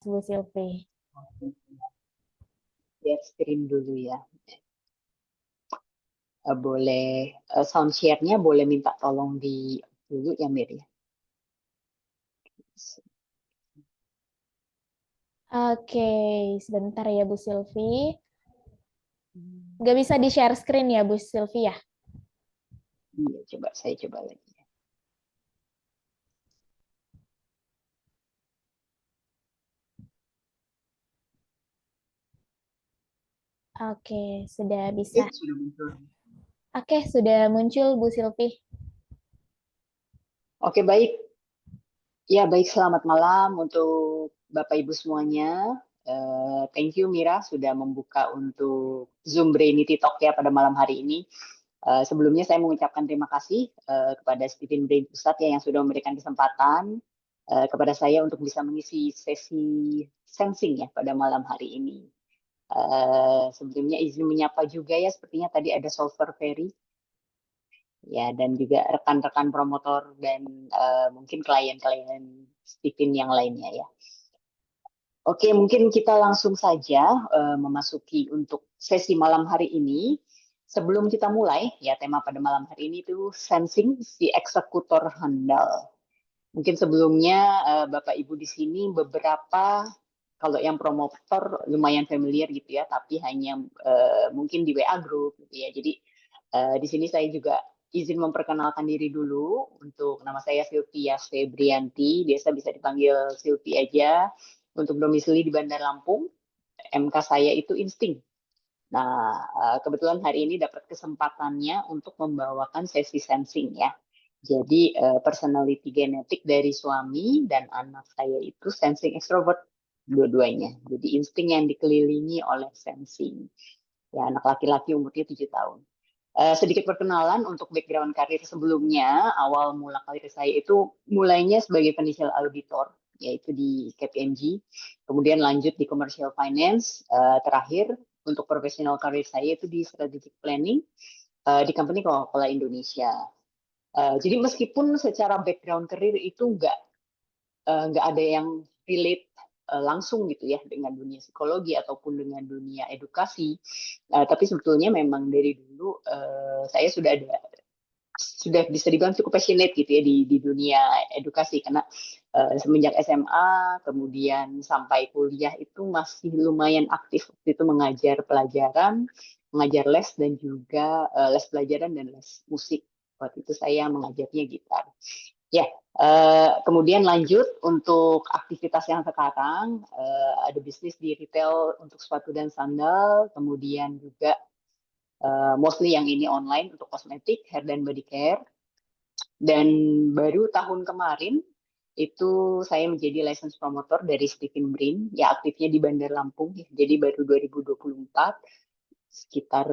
Bu Silvi. Share screen dulu ya. Boleh sound share-nya boleh minta tolong di dulu ya Mir ya. Oke, sebentar ya Bu Silvi. Nggak bisa di-share screen ya Bu Silvi ya? Iya, saya coba lagi. Oke, sudah bisa. Sudah muncul. Oke, sudah muncul Bu Silvi. Oke, baik. Ya, baik. Selamat malam untuk Bapak Ibu semuanya. Thank you Mira sudah membuka untuk Zoom Brainity Talk ya pada malam hari ini. Sebelumnya saya mengucapkan terima kasih kepada Stephen Brain Pusat ya yang sudah memberikan kesempatan kepada saya untuk bisa mengisi sesi sensing ya pada malam hari ini. Sebelumnya izin menyapa juga ya, sepertinya tadi ada Solver Ferry ya, dan juga rekan-rekan promotor dan mungkin klien-klien Stephen yang lainnya ya. Oke, mungkin kita langsung saja memasuki untuk sesi malam hari ini. Sebelum kita mulai, ya tema pada malam hari ini itu sensing si eksekutor handal. Mungkin sebelumnya Bapak Ibu di sini beberapa kalau yang promotor lumayan familiar gitu ya, tapi hanya mungkin di WA group gitu ya. Jadi di sini saya juga izin memperkenalkan diri dulu. Untuk nama saya Sylvia Febrianti, biasa bisa dipanggil Sylvie aja. Untuk domisili di Bandar Lampung, MK saya itu insting. Nah, kebetulan hari ini dapat kesempatannya untuk membawakan sesi sensing ya. Jadi personality genetik dari suami dan anak saya itu sensing extrovert dua-duanya. Jadi insting yang dikelilingi oleh sensing. Ya, anak laki-laki umurnya 7 tahun. Sedikit perkenalan untuk background karir sebelumnya. Awal mula karir saya itu mulainya sebagai financial auditor, yaitu di KPMG. Kemudian lanjut di commercial finance. Terakhir untuk professional karir saya itu di strategic planning di company Coca-Cola Indonesia. Jadi meskipun secara background karir itu nggak ada yang relate langsung gitu ya dengan dunia psikologi ataupun dengan dunia edukasi, tapi sebetulnya memang dari dulu saya sudah bisa dibilang cukup passionate gitu ya di dunia edukasi karena semenjak SMA kemudian sampai kuliah itu masih lumayan aktif waktu itu mengajar pelajaran, mengajar les dan juga les pelajaran dan les musik. Waktu itu saya mengajarnya gitar. Ya, kemudian lanjut untuk aktivitas yang sekarang, ada bisnis di retail untuk sepatu dan sandal, kemudian juga mostly yang ini online untuk kosmetik, hair dan body care. Dan baru tahun kemarin itu saya menjadi license promotor dari Stephen Brain, ya aktifnya di Bandar Lampung, ya. Jadi baru 2024, sekitar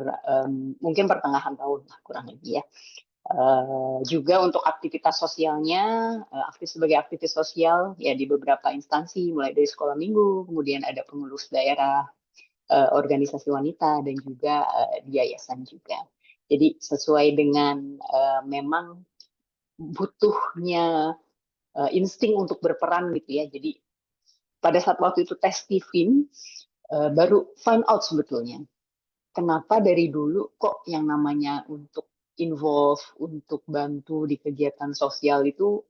mungkin pertengahan tahun lah kurang lebih ya. Juga untuk aktivitas sosialnya, aktif sebagai aktivis sosial ya di beberapa instansi, mulai dari sekolah minggu, kemudian ada pengurus daerah, organisasi wanita, dan juga di yayasan juga. Jadi sesuai dengan memang butuhnya insting untuk berperan gitu ya. Jadi pada saat waktu itu tes Stephen, baru find out sebetulnya kenapa dari dulu kok yang namanya untuk involve, untuk bantu di kegiatan sosial itu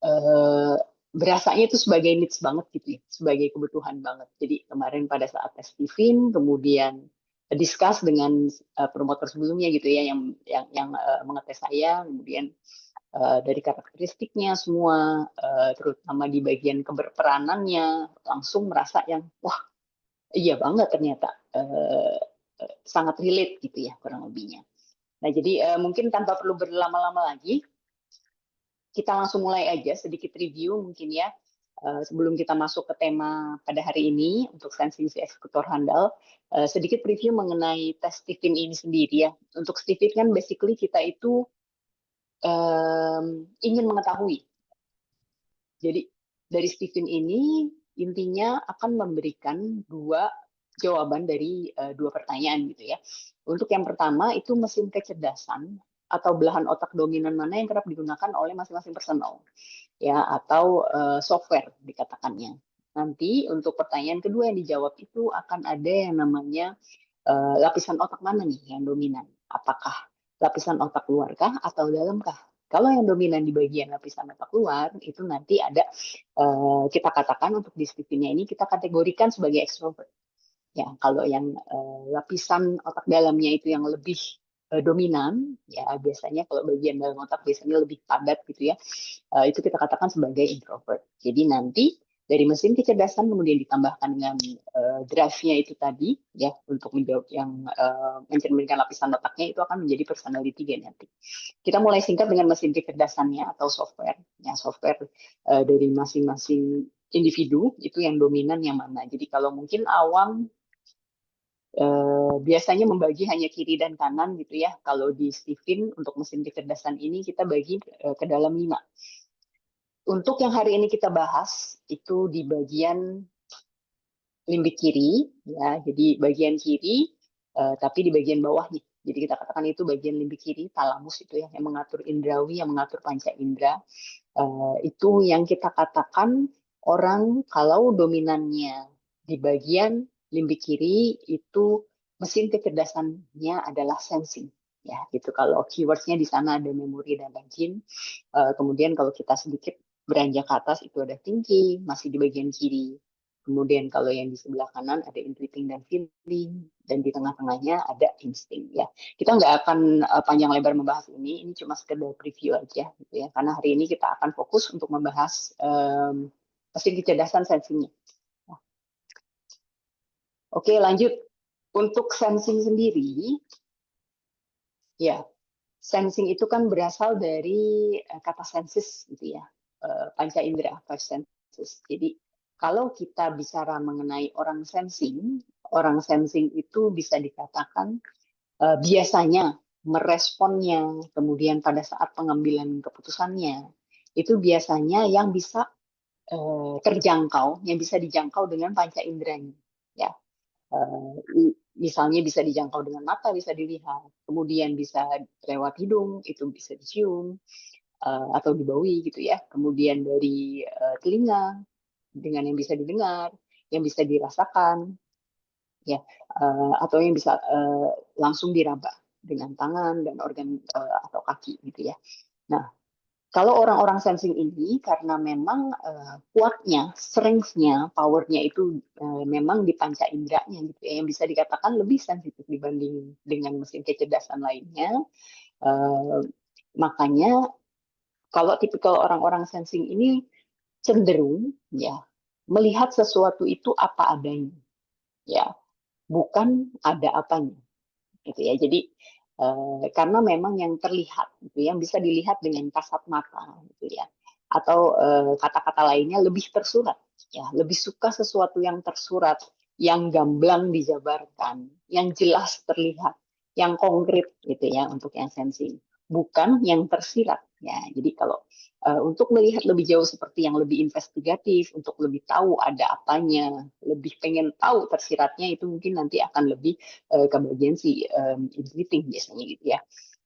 eh, berasanya itu sebagai needs banget gitu ya, sebagai kebutuhan banget. Jadi kemarin pada saat tes Stephen, kemudian discuss dengan promotor sebelumnya gitu ya, yang mengetes saya, kemudian dari karakteristiknya semua, terutama di bagian keberperanannya, langsung merasa yang wah iya banget ternyata sangat relate gitu ya kurang lebihnya. Nah jadi mungkin tanpa perlu berlama-lama lagi, kita langsung mulai aja sedikit review mungkin ya. Sebelum kita masuk ke tema pada hari ini untuk sensing si eksekutor handal, sedikit review mengenai tes Stephen ini sendiri ya. Untuk Stephen kan basically kita itu ingin mengetahui. Jadi dari Stephen ini intinya akan memberikan dua jawaban dari dua pertanyaan gitu ya. Untuk yang pertama itu mesin kecerdasan atau belahan otak dominan mana yang kerap digunakan oleh masing-masing personal ya, atau software dikatakannya. Nanti untuk pertanyaan kedua yang dijawab itu akan ada yang namanya lapisan otak mana nih yang dominan? Apakah lapisan otak luarkah atau dalamkah? Kalau yang dominan di bagian lapisan otak luar, itu nanti ada, kita katakan untuk disiplinya ini, kita kategorikan sebagai extrovert. Ya, kalau yang lapisan otak dalamnya itu yang lebih dominan, ya biasanya kalau bagian dalam otak biasanya lebih padat gitu ya, itu kita katakan sebagai introvert. Jadi nanti dari mesin kecerdasan kemudian ditambahkan dengan drive-nya itu tadi ya untuk menjawab yang mencerminkan lapisan otaknya itu akan menjadi personality genetik. Kita mulai singkat dengan mesin kecerdasannya atau software. Ya, software dari masing-masing individu itu yang dominan yang mana. Jadi kalau mungkin awam biasanya membagi hanya kiri dan kanan gitu ya. Kalau di Stephen untuk mesin kecerdasan ini kita bagi ke dalam 5. Untuk yang hari ini kita bahas itu di bagian limbik kiri ya. Jadi bagian kiri tapi di bagian bawah nih. Jadi kita katakan itu bagian limbik kiri, talamus itu ya yang mengatur indrawi, yang mengatur panca indera. Itu yang kita katakan orang kalau dominannya di bagian limbik kiri itu mesin kecerdasannya adalah sensing. Ya, gitu. Kalau keywordsnya di sana ada memori dan rajin. Kemudian kalau kita sedikit beranjak ke atas itu ada thinking, masih di bagian kiri. Kemudian kalau yang di sebelah kanan ada intuiting dan feeling, dan di tengah-tengahnya ada insting ya. Kita nggak akan panjang lebar membahas ini cuma sekedar preview aja gitu ya. Karena hari ini kita akan fokus untuk membahas mesin kecerdasan sensingnya. Oke, lanjut. Untuk sensing sendiri, ya, sensing itu kan berasal dari kata senses gitu ya, panca indera, five senses. Jadi kalau kita bicara mengenai orang sensing itu bisa dikatakan biasanya meresponnya, kemudian pada saat pengambilan keputusannya, itu biasanya yang bisa terjangkau, yang bisa dijangkau dengan panca inderanya. Ya, misalnya bisa dijangkau dengan mata, bisa dilihat, kemudian bisa lewat hidung, itu bisa dicium atau dibawi gitu ya. Kemudian dari telinga dengan yang bisa didengar, yang bisa dirasakan, ya, atau yang bisa langsung diraba dengan tangan dan organ atau kaki gitu ya. Nah, kalau orang-orang sensing ini karena memang kuatnya, strength-nya, power-nya itu memang di panca inderanya gitu ya, yang bisa dikatakan lebih sensitif dibanding dengan mesin kecerdasan lainnya. Makanya kalau tipikal orang-orang sensing ini cenderung ya melihat sesuatu itu apa adanya, ya, bukan ada apanya, gitu ya. Jadi karena memang yang terlihat, gitu, yang bisa dilihat dengan kasat mata, gitu ya, atau kata-kata lainnya lebih tersurat, ya, lebih suka sesuatu yang tersurat, yang gamblang dijabarkan, yang jelas terlihat, yang konkret, gitu ya, untuk yang sensing, bukan yang tersirat, ya. Jadi kalau untuk melihat lebih jauh seperti yang lebih investigatif, untuk lebih tahu ada apanya, lebih pengen tahu tersiratnya itu mungkin nanti akan lebih ke bagian si intuiting biasanya gitu ya.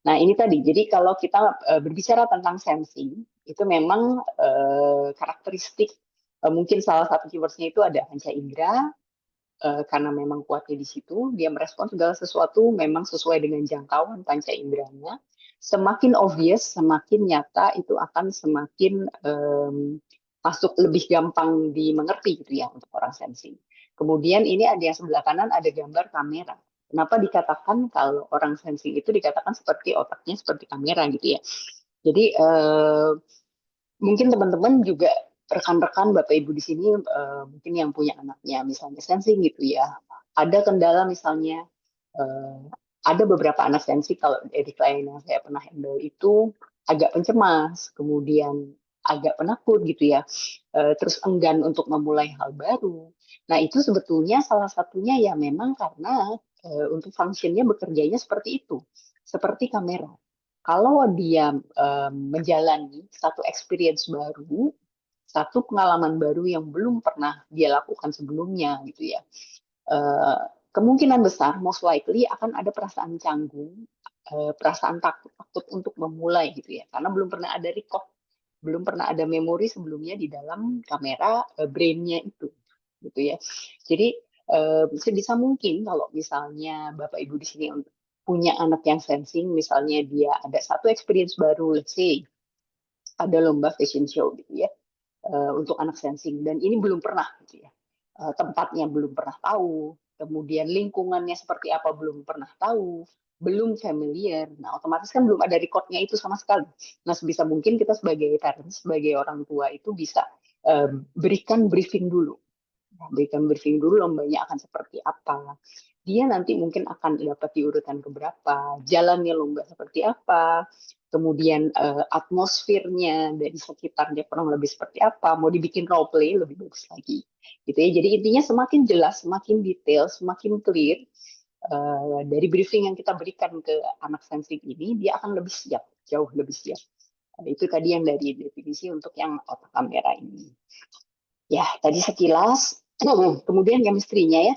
Nah ini tadi, jadi kalau kita berbicara tentang sensing, itu memang karakteristik, mungkin salah satu keywordsnya itu ada panca indera, karena memang kuatnya di situ, dia merespon segala sesuatu memang sesuai dengan jangkauan panca inderanya. Semakin obvious, semakin nyata, itu akan semakin masuk lebih gampang dimengerti gitu ya untuk orang sensing. Kemudian ini ada yang sebelah kanan ada gambar kamera. Kenapa dikatakan kalau orang sensing itu dikatakan seperti otaknya seperti kamera gitu ya. Jadi mungkin teman-teman juga rekan-rekan Bapak Ibu di sini mungkin yang punya anaknya misalnya sensing gitu ya. Ada kendala misalnya ada beberapa anak sensi kalau dari klien yang saya pernah handle itu agak pencemas, kemudian agak penakut gitu ya, terus enggan untuk memulai hal baru. Nah itu sebetulnya salah satunya ya memang karena untuk fungsinya bekerjanya seperti itu, seperti kamera. Kalau dia menjalani satu experience baru, satu pengalaman baru yang belum pernah dia lakukan sebelumnya gitu ya, kemungkinan besar most likely akan ada perasaan canggung, perasaan takut untuk memulai gitu ya, karena belum pernah ada record, belum pernah ada memori sebelumnya di dalam kamera brain-nya itu, gitu ya. Jadi sebisa mungkin kalau misalnya Bapak Ibu di sini punya anak yang sensing, misalnya dia ada satu experience baru, let's say ada lomba fashion show gitu ya, untuk anak sensing, dan ini belum pernah gitu ya. Tempatnya belum pernah tahu, kemudian lingkungannya seperti apa belum pernah tahu, belum familiar. Nah, otomatis kan belum ada recordnya itu sama sekali. Nah, sebisa mungkin kita sebagai parents, sebagai orang tua itu bisa berikan briefing dulu. Berikan briefing dulu lombanya akan seperti apa. Dia nanti mungkin akan dapat di urutan keberapa, jalannya lomba seperti apa, kemudian atmosfernya dari sekitarnya kurang lebih seperti apa, mau dibikin role play lebih bagus lagi. Gitu ya. Jadi intinya semakin jelas, semakin detail, semakin clear dari briefing yang kita berikan ke anak sensing ini, dia akan lebih siap, jauh lebih siap. Itu tadi yang dari definisi untuk yang otak kamera ini. Ya, tadi sekilas. Kemudian chemistry-nya ya.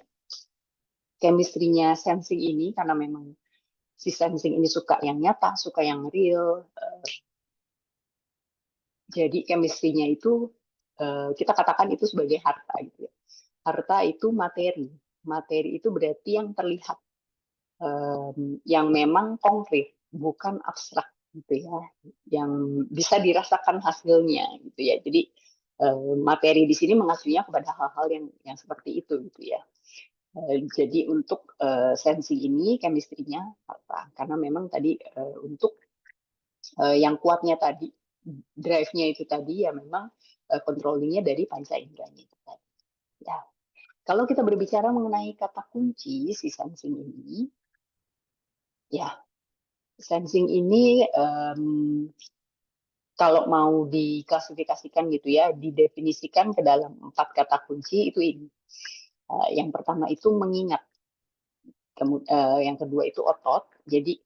Chemistry-nya sensing ini, karena memang si sensing ini suka yang nyata, suka yang real. Jadi chemistry-nya itu, kita katakan itu sebagai harta. Gitu ya. Harta itu materi. Materi itu berarti yang terlihat. Yang memang konkret, bukan abstrak. Gitu ya. Yang bisa dirasakan hasilnya. Gitu ya. Jadi materi di sini mengacunya kepada hal-hal yang seperti itu. Gitu ya. Jadi untuk sensi ini chemistry-nya apa? Karena memang tadi untuk yang kuatnya tadi drive-nya itu tadi ya memang controlling-nya dari panca inderanya itu tadi. Ya. Kalau kita berbicara mengenai kata kunci si sensing ini, ya sensing ini kalau mau diklasifikasikan gitu ya, didefinisikan ke dalam 4 kata kunci itu ini. Yang pertama itu mengingat. Yang kedua itu otot. Jadi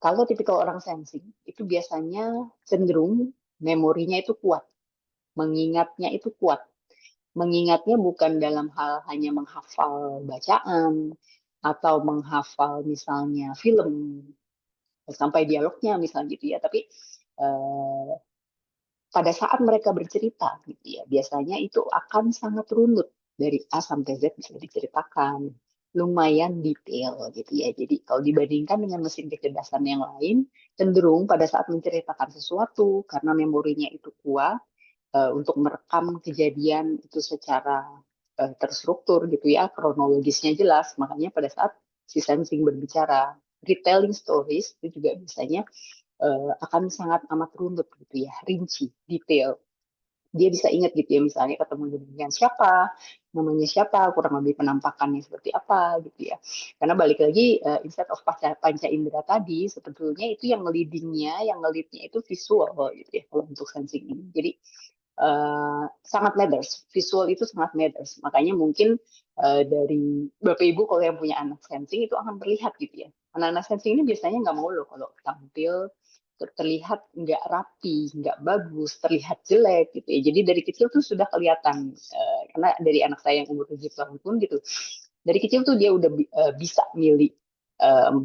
kalau tipikal orang sensing, itu biasanya cenderung memorinya itu kuat. Mengingatnya itu kuat. Mengingatnya bukan dalam hal hanya menghafal bacaan, atau menghafal misalnya film, sampai dialognya misalnya gitu ya. Tapi eh, pada saat mereka bercerita gitu ya, biasanya itu akan sangat runut dari A sampai Z bisa diceritakan, lumayan detail gitu ya. Jadi kalau dibandingkan dengan mesin kecerdasan yang lain, cenderung pada saat menceritakan sesuatu karena memorinya itu kuat untuk merekam kejadian itu secara terstruktur gitu ya, kronologisnya jelas. Makanya pada saat si sensing berbicara retelling stories itu juga biasanya akan sangat amat runut gitu ya, rinci, detail. Dia bisa ingat gitu ya, misalnya ketemu dengan siapa, namanya siapa, kurang lebih penampakannya seperti apa gitu ya. Karena balik lagi, instead of panca indera tadi, sebetulnya itu yang leadingnya, yang ngelitnya itu visual gitu ya, kalau untuk sensing ini. Jadi sangat matters, visual itu sangat matters. Makanya mungkin dari Bapak Ibu kalau yang punya anak sensing itu akan terlihat gitu ya. Anak-anak sensing ini biasanya nggak mau loh kalau tampil terlihat nggak rapi, nggak bagus, terlihat jelek gitu ya. Jadi dari kecil tuh sudah kelihatan, karena dari anak saya yang umur 7 tahun pun gitu, dari kecil tuh dia udah bisa milih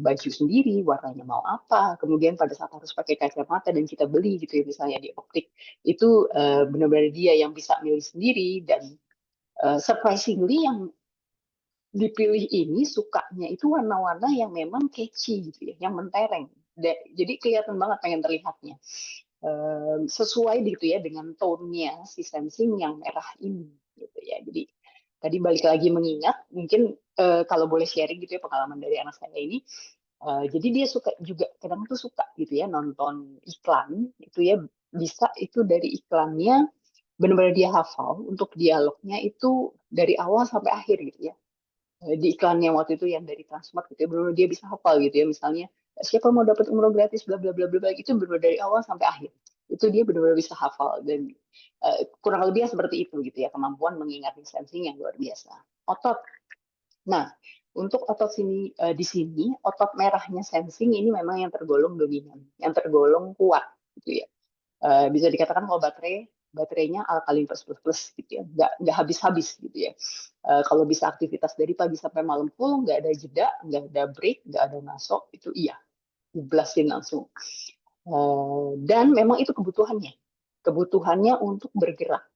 baju sendiri, warnanya mau apa, kemudian pada saat harus pakai kacamata dan kita beli gitu ya, misalnya di optik, itu benar-benar dia yang bisa milih sendiri, dan surprisingly yang dipilih ini sukanya itu warna-warna yang memang catchy gitu ya, yang mentereng. Jadi kelihatan banget pengen terlihatnya. Sesuai gitu ya dengan tone-nya si sensing yang merah ini gitu ya. Jadi tadi balik lagi mengingat, mungkin kalau boleh sharing gitu ya pengalaman dari anak saya ini. Jadi dia suka juga, kadang tuh suka gitu ya nonton iklan itu ya, bisa itu dari iklannya benar-benar dia hafal untuk dialognya itu dari awal sampai akhir gitu ya. Di iklannya waktu itu yang dari Transmart gitu ya, benar dia bisa hafal gitu ya, misalnya siapa mau dapat umroh gratis bla bla bla bla, itu benar dari awal sampai akhir itu dia benar-benar bisa hafal, dan kurang lebih seperti itu gitu ya, kemampuan mengingat sensing yang luar biasa. Otot, nah untuk otot sini di sini otot merahnya sensing ini memang yang tergolong dominan, yang tergolong kuat gitu ya. Bisa dikatakan kalau baterainya alkalin plus plus plus gitu ya, nggak habis-habis gitu ya. Kalau bisa aktivitas dari pagi sampai malam full, nggak ada jeda, nggak ada break, nggak ada masuk, itu iya, diblasin langsung. Dan memang itu kebutuhannya, kebutuhannya untuk bergerak.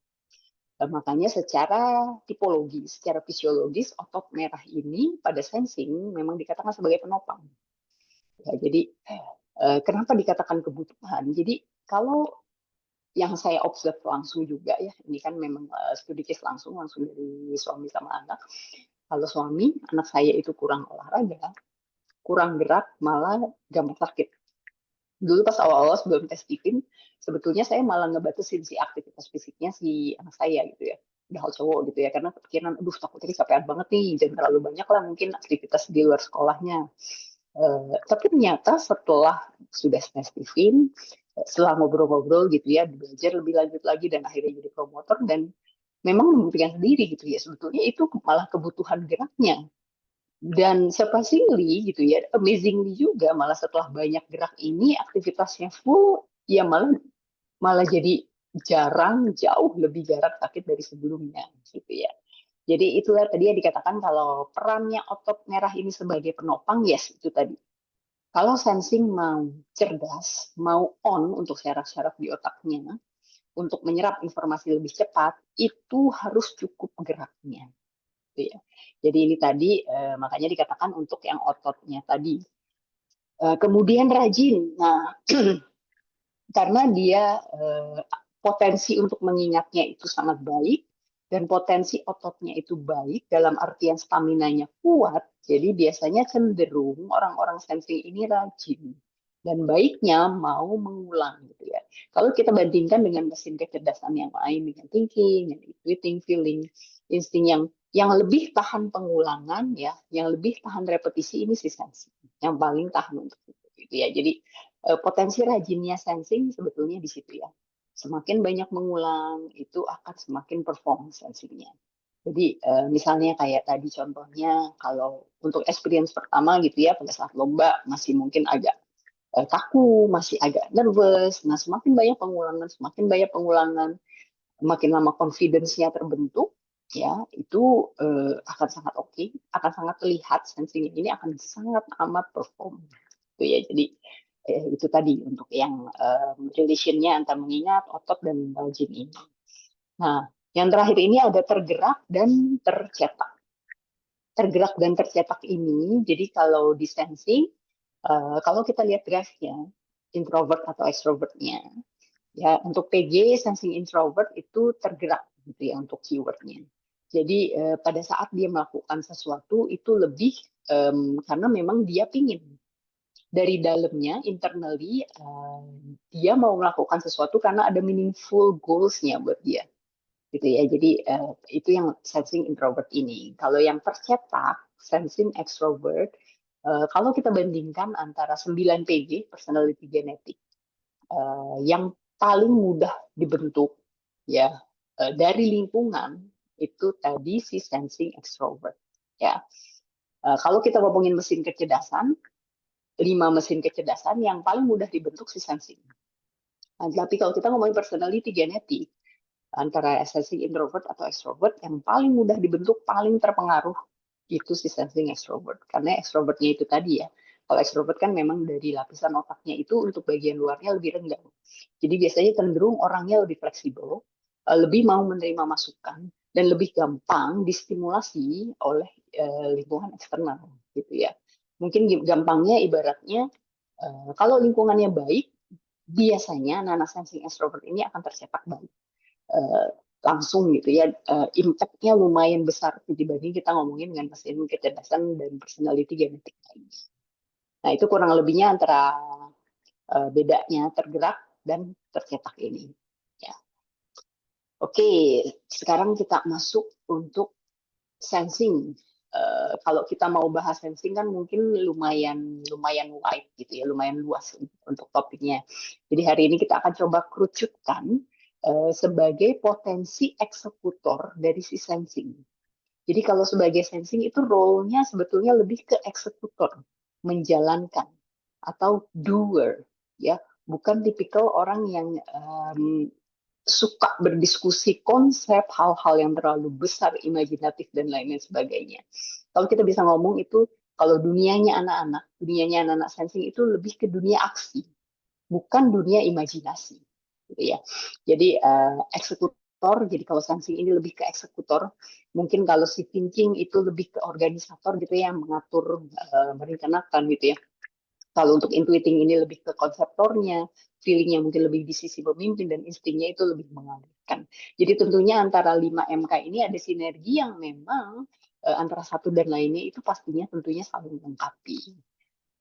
Makanya secara tipologi, secara fisiologis, otot merah ini pada sensing memang dikatakan sebagai penopang. Ya, jadi kenapa dikatakan kebutuhan? Jadi kalau yang saya observe langsung juga ya, ini kan memang studi case langsung dari suami sama anak. Kalau suami, anak saya itu kurang olahraga, kurang gerak, malah gampang sakit. Dulu pas awal-awal sebelum tes Tiffin, sebetulnya saya malah ngebatasin si aktivitas fisiknya si anak saya gitu ya. Udah hal cowok gitu ya, karena kepikiran, aduh takutnya kecapean banget nih, jangan terlalu banyak lah mungkin aktivitas di luar sekolahnya. Tapi ternyata setelah sudah tes Tiffin, setelah ngobrol-ngobrol gitu ya, belajar lebih lanjut lagi dan akhirnya jadi promotor dan memang membuktikan sendiri gitu ya, sebetulnya itu malah kebutuhan geraknya. Dan surprisingly gitu ya, amazingly juga malah setelah banyak gerak ini aktivitasnya full, ya malah malah jadi jauh lebih jarang sakit dari sebelumnya gitu ya. Jadi itulah tadi yang dikatakan kalau perannya otot merah ini sebagai penopang, yes itu tadi. Kalau sensing mau cerdas, mau on untuk syaraf-syaraf di otaknya, untuk menyerap informasi lebih cepat, itu harus cukup geraknya. Gitu ya. Jadi ini tadi makanya dikatakan untuk yang ototnya tadi. Kemudian rajin. Nah, karena dia potensi untuk mengingatnya itu sangat baik dan potensi ototnya itu baik dalam artian staminanya kuat. Jadi biasanya cenderung orang-orang sensing ini rajin dan baiknya mau mengulang gitu ya. Kalau kita bandingkan dengan mesin kecerdasan yang lain dengan thinking, yang intuiting, feeling, insting yang lebih tahan pengulangan ya, yang lebih tahan repetisi ini si sensing yang paling tahan untuk itu gitu ya. Jadi potensi rajinnya sensing sebetulnya di situ ya. Semakin banyak mengulang, itu akan semakin perform sensingnya. Jadi misalnya kayak tadi contohnya, kalau untuk experience pertama gitu ya, pada saat lomba masih mungkin agak kaku, masih agak nervous. Nah, semakin banyak pengulangan, makin lama confidence-nya terbentuk, ya itu akan sangat oke, akan sangat terlihat sensing ini akan sangat amat perform. Itu ya, jadi itu tadi untuk yang relationnya antara mengingat, otot, dan rajin ini. Nah, yang terakhir ini ada tergerak dan tercetak. Tergerak dan tercetak ini, jadi kalau di sensing, kalau kita lihat grafiknya, introvert atau extrovertnya, ya untuk PG sensing introvert itu tergerak gitu ya untuk keywordnya. Jadi pada saat dia melakukan sesuatu itu lebih karena memang dia pingin dari dalamnya, internally, dia mau melakukan sesuatu karena ada meaningful goals-nya buat dia. Gitu ya. Jadi itu yang sensing introvert ini. Kalau yang tercetak, sensing extrovert, kalau kita bandingkan antara 9 PG, personality genetic, yang paling mudah dibentuk ya dari lingkungan itu tadi si sensing extrovert. Ya, kalau kita ngomongin mesin kecerdasan, 5 mesin kecerdasan yang paling mudah dibentuk si sensing. Nah, tapi kalau kita ngomongin personality genetik, antara sensing introvert atau extrovert, yang paling mudah dibentuk, paling terpengaruh, itu si sensing extrovert. Karena extrovertnya itu tadi ya, kalau extrovert kan memang dari lapisan otaknya itu untuk bagian luarnya lebih rendah. Jadi biasanya cenderung orangnya lebih fleksibel, lebih mau menerima masukan, dan lebih gampang distimulasi oleh lingkungan eksternal gitu ya. Mungkin gampangnya ibaratnya kalau lingkungannya baik, biasanya anak-anak sensing extrovert ini akan tercetak baik. Langsung gitu ya, impact-nya lumayan besar dibanding kita ngomongin dengan mesin kecerdasan dan personality genetik lainnya. Nah, itu kurang lebihnya antara bedanya tergerak dan tercetak ini. Ya. Oke, sekarang kita masuk untuk sensing. Kalau kita mau bahas sensing kan mungkin lumayan wide gitu ya, lumayan luas untuk topiknya. Jadi hari ini kita akan coba kerucutkan sebagai potensi eksekutor dari si sensing. Jadi kalau sebagai sensing itu role-nya sebetulnya lebih ke eksekutor, menjalankan atau doer, ya, bukan tipikal orang yang suka berdiskusi konsep, hal-hal yang terlalu besar, imajinatif, dan lain-lain sebagainya. Kalau kita bisa ngomong itu, kalau dunianya anak-anak sensing itu lebih ke dunia aksi, bukan dunia imajinasi. gitu ya. Jadi eksekutor, jadi kalau sensing ini lebih ke eksekutor, mungkin kalau si thinking itu lebih ke organisator gitu ya, yang mengatur, merencanakan gitu ya. Kalau untuk intuiting ini lebih ke konseptornya, feelingnya mungkin lebih di sisi pemimpin, dan instingnya itu lebih mengalirkan. Jadi tentunya antara 5 MK ini ada sinergi yang memang antara satu dan lainnya itu pastinya tentunya saling melengkapi.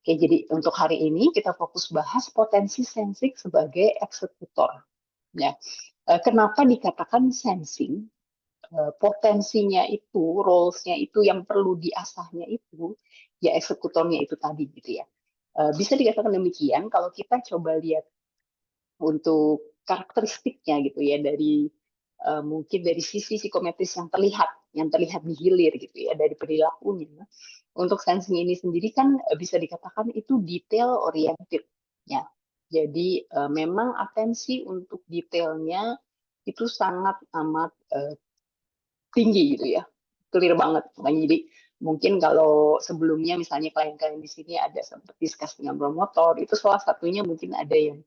Oke, jadi untuk hari ini kita fokus bahas potensi sensing sebagai eksekutor. Ya, kenapa dikatakan sensing? Potensinya itu, roles-nya itu yang perlu diasahnya itu, ya eksekutornya itu tadi gitu ya. Bisa dikatakan demikian kalau kita coba lihat untuk karakteristiknya gitu ya, dari mungkin dari sisi psikometris yang terlihat di hilir gitu ya, dari perilakunya. Untuk sensing ini sendiri kan bisa dikatakan itu detail oriented ya. Jadi memang atensi untuk detailnya itu sangat amat tinggi gitu ya, clear banget. Makanya jadi mungkin kalau sebelumnya misalnya klien-klien di sini ada sempat diskus dengan promotor, itu salah satunya mungkin ada yang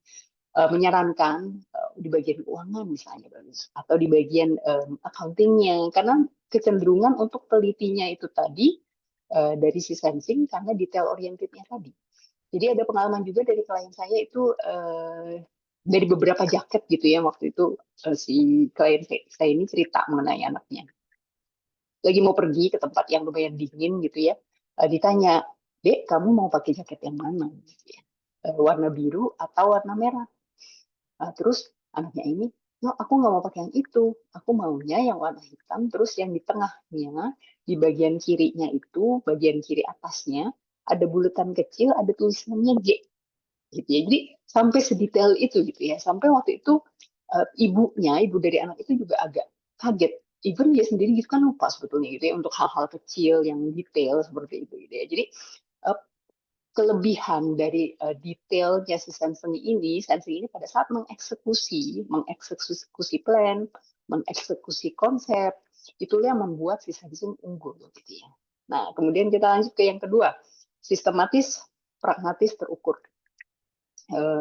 menyarankan di bagian keuangan misalnya bagus, atau di bagian accountingnya, karena kecenderungan untuk telitinya itu tadi dari si sensing karena detail orientednya tadi. Jadi ada pengalaman juga dari klien saya itu dari beberapa jaket gitu ya, waktu itu si klien saya ini cerita mengenai anaknya lagi mau pergi ke tempat yang lumayan dingin gitu ya, ditanya, Dek, kamu mau pakai jaket yang mana gitu ya, warna biru atau warna merah. Terus anaknya ini, no, aku nggak mau pakai yang itu, aku maunya yang warna hitam, terus yang di tengahnya, di bagian kirinya itu, bagian kiri atasnya, ada bulatan kecil, ada tulisannya G. Gitu ya. Jadi sampai sedetail itu gitu ya. Sampai waktu itu ibu dari anak itu juga agak kaget. Even dia sendiri gitu kan lupa sebetulnya gitu ya, untuk hal-hal kecil yang detail seperti itu gitu ya. Jadi uh, kelebihan dari detailnya si sensing ini pada saat mengeksekusi plan, mengeksekusi konsep, itulah yang membuat si sensing unggul gitu ya. Nah, kemudian kita lanjut ke yang kedua, sistematis, pragmatis, terukur.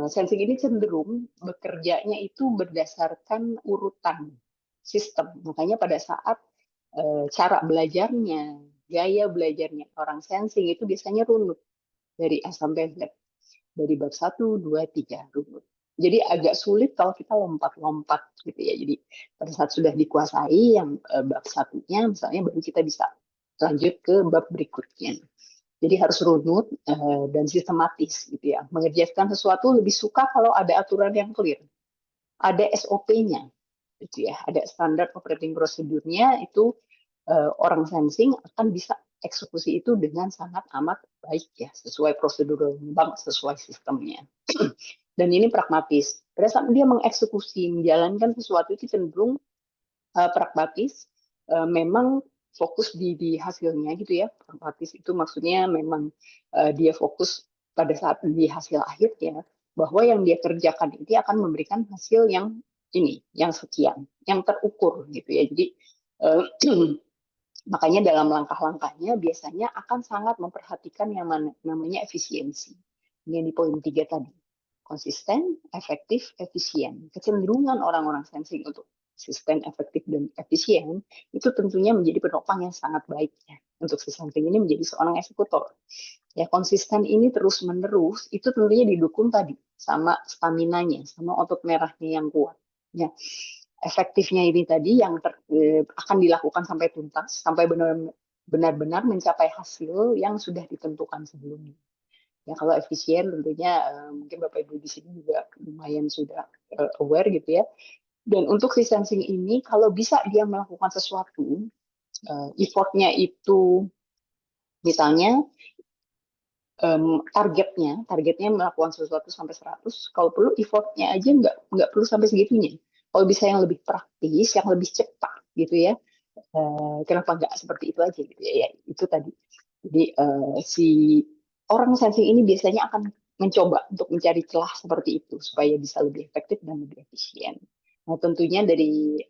Sensing ini cenderung bekerjanya itu berdasarkan urutan sistem. Makanya pada saat cara belajarnya, gaya belajarnya orang sensing itu biasanya runut dari A sampai Z. Dari bab 1, 2, 3 runut. Jadi agak sulit kalau kita lompat-lompat gitu ya. Jadi pada saat sudah dikuasai yang bab satunya misalnya, baru kita bisa lanjut ke bab berikutnya. Jadi harus runut dan sistematis gitu ya. Mengerjakan sesuatu lebih suka kalau ada aturan yang clear, ada SOP-nya gitu ya, ada standar operating procedure-nya. Itu orang sensing akan bisa eksekusi itu dengan sangat amat baik ya, sesuai prosedur bank, sesuai sistemnya. Dan ini pragmatis. Pada saat dia mengeksekusi, menjalankan sesuatu itu cenderung pragmatis, memang fokus di hasilnya gitu ya. Pragmatis itu maksudnya memang dia fokus pada saat di hasil akhir ya, bahwa yang dia kerjakan itu akan memberikan hasil yang ini, yang sekian, yang terukur gitu ya. Jadi uh, makanya dalam langkah-langkahnya biasanya akan sangat memperhatikan yang namanya efisiensi. Ini di poin 3 tadi. Konsisten, efektif, efisien. Kecenderungan orang-orang sensing untuk konsisten, efektif, dan efisien itu tentunya menjadi penopang yang sangat baik ya. Untuk si sensing ini menjadi seorang eksekutor. Ya, konsisten ini terus-menerus itu tentunya didukung tadi sama stamina-nya, sama otot merahnya yang kuat. Ya, efektifnya ini tadi yang akan dilakukan sampai tuntas, sampai benar-benar mencapai hasil yang sudah ditentukan sebelumnya. Ya, kalau efisien tentunya mungkin Bapak Ibu di sini juga lumayan sudah aware gitu ya. Dan untuk si sensing ini, kalau bisa dia melakukan sesuatu, effortnya itu misalnya targetnya melakukan sesuatu sampai 100, kalau perlu effortnya aja nggak perlu sampai segitunya. Kalau bisa yang lebih praktis, yang lebih cepat gitu ya, kenapa nggak seperti itu aja gitu ya, ya itu tadi. Jadi si orang sensing ini biasanya akan mencoba untuk mencari celah seperti itu supaya bisa lebih efektif dan lebih efisien. Nah, tentunya dari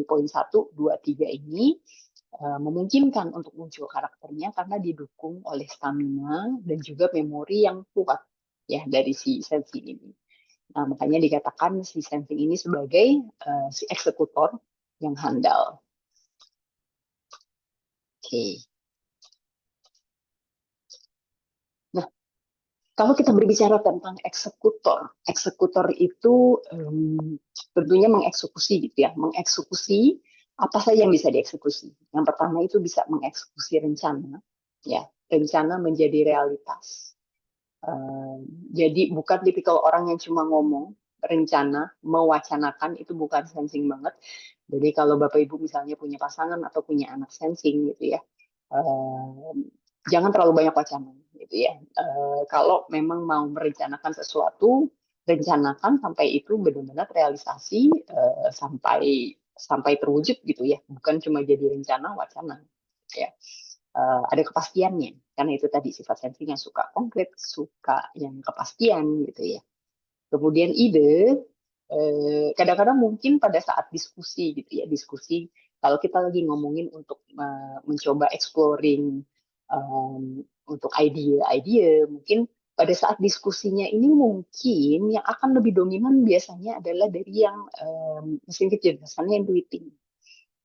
poin 1, 2, 3 ini memungkinkan untuk muncul karakternya karena didukung oleh stamina dan juga memori yang kuat ya dari si sensi ini. Nah, makanya dikatakan si sensing ini sebagai si eksekutor yang handal. Oke. Nah, kalau kita berbicara tentang eksekutor itu tentunya mengeksekusi gitu ya, mengeksekusi apa saja yang bisa dieksekusi. Yang pertama itu bisa mengeksekusi rencana, ya, rencana menjadi realitas. Jadi bukan tipikal orang yang cuma ngomong, rencana, mewacanakan, itu bukan sensing banget. Jadi kalau Bapak Ibu misalnya punya pasangan atau punya anak sensing gitu ya, eh, jangan terlalu banyak wacana gitu ya. Kalau memang mau merencanakan sesuatu, rencanakan sampai itu benar-benar realisasi, sampai sampai terwujud gitu ya, bukan cuma jadi rencana wacana ya. Ada kepastiannya karena itu tadi sifat sensing yang suka konkret, suka yang kepastian gitu ya. Kemudian ide, kadang-kadang mungkin pada saat diskusi gitu ya, diskusi kalau kita lagi ngomongin untuk mencoba exploring untuk ide-ide, mungkin pada saat diskusinya ini mungkin yang akan lebih dominan biasanya adalah dari yang mesin kecerdasannya intuitif.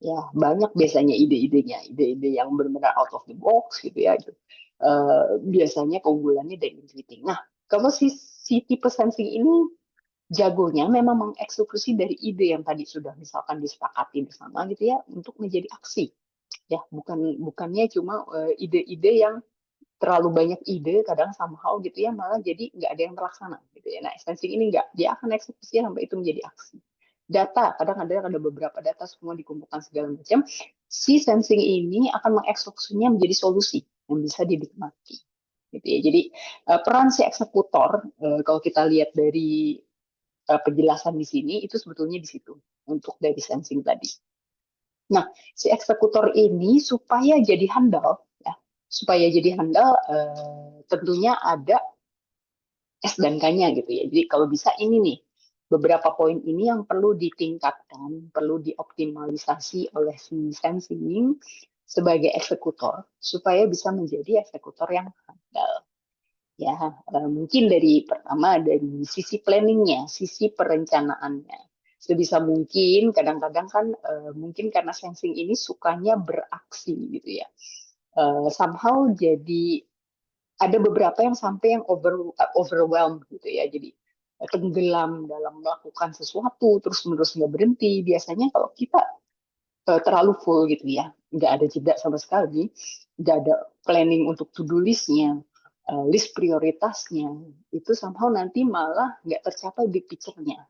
Ya, banyak biasanya ide-idenya, ide-ide yang benar-benar out of the box gitu ya. Gitu. Biasanya keunggulannya dari intuiting. Nah, kalau si tipe sensing ini jagonya memang mengeksekusi dari ide yang tadi sudah misalkan disepakati bersama gitu ya untuk menjadi aksi. Ya, bukannya cuma ide-ide yang terlalu banyak ide kadang somehow gitu ya malah jadi nggak ada yang terlaksana gitu ya. Nah, sensing ini nggak, dia akan eksekusi sampai itu menjadi aksi. Data, kadang ada beberapa data semua dikumpulkan segala macam. Si sensing ini akan mengeksekusinya menjadi solusi yang bisa dinikmati. Gitu ya. Jadi peran si eksekutor kalau kita lihat dari penjelasan di sini itu sebetulnya di situ untuk dari sensing tadi. Nah, si eksekutor ini supaya jadi handal, ya, supaya jadi handal tentunya ada S dan K-nya gitu ya. Jadi kalau bisa ini nih, beberapa poin ini yang perlu ditingkatkan, perlu dioptimalisasi oleh si sensing sebagai eksekutor supaya bisa menjadi eksekutor yang handal. Ya, mungkin dari pertama dari sisi planningnya, sisi perencanaannya. Sebisa mungkin, kadang-kadang kan mungkin karena sensing ini sukanya beraksi gitu ya. Somehow jadi ada beberapa yang sampai yang overwhelmed gitu ya. Jadi tenggelam dalam melakukan sesuatu terus-menerus nggak berhenti. Biasanya kalau kita terlalu full gitu ya, nggak ada jeda sama sekali, nggak ada planning untuk to-do listnya, list prioritasnya, itu somehow nanti malah nggak tercapai big picture-nya.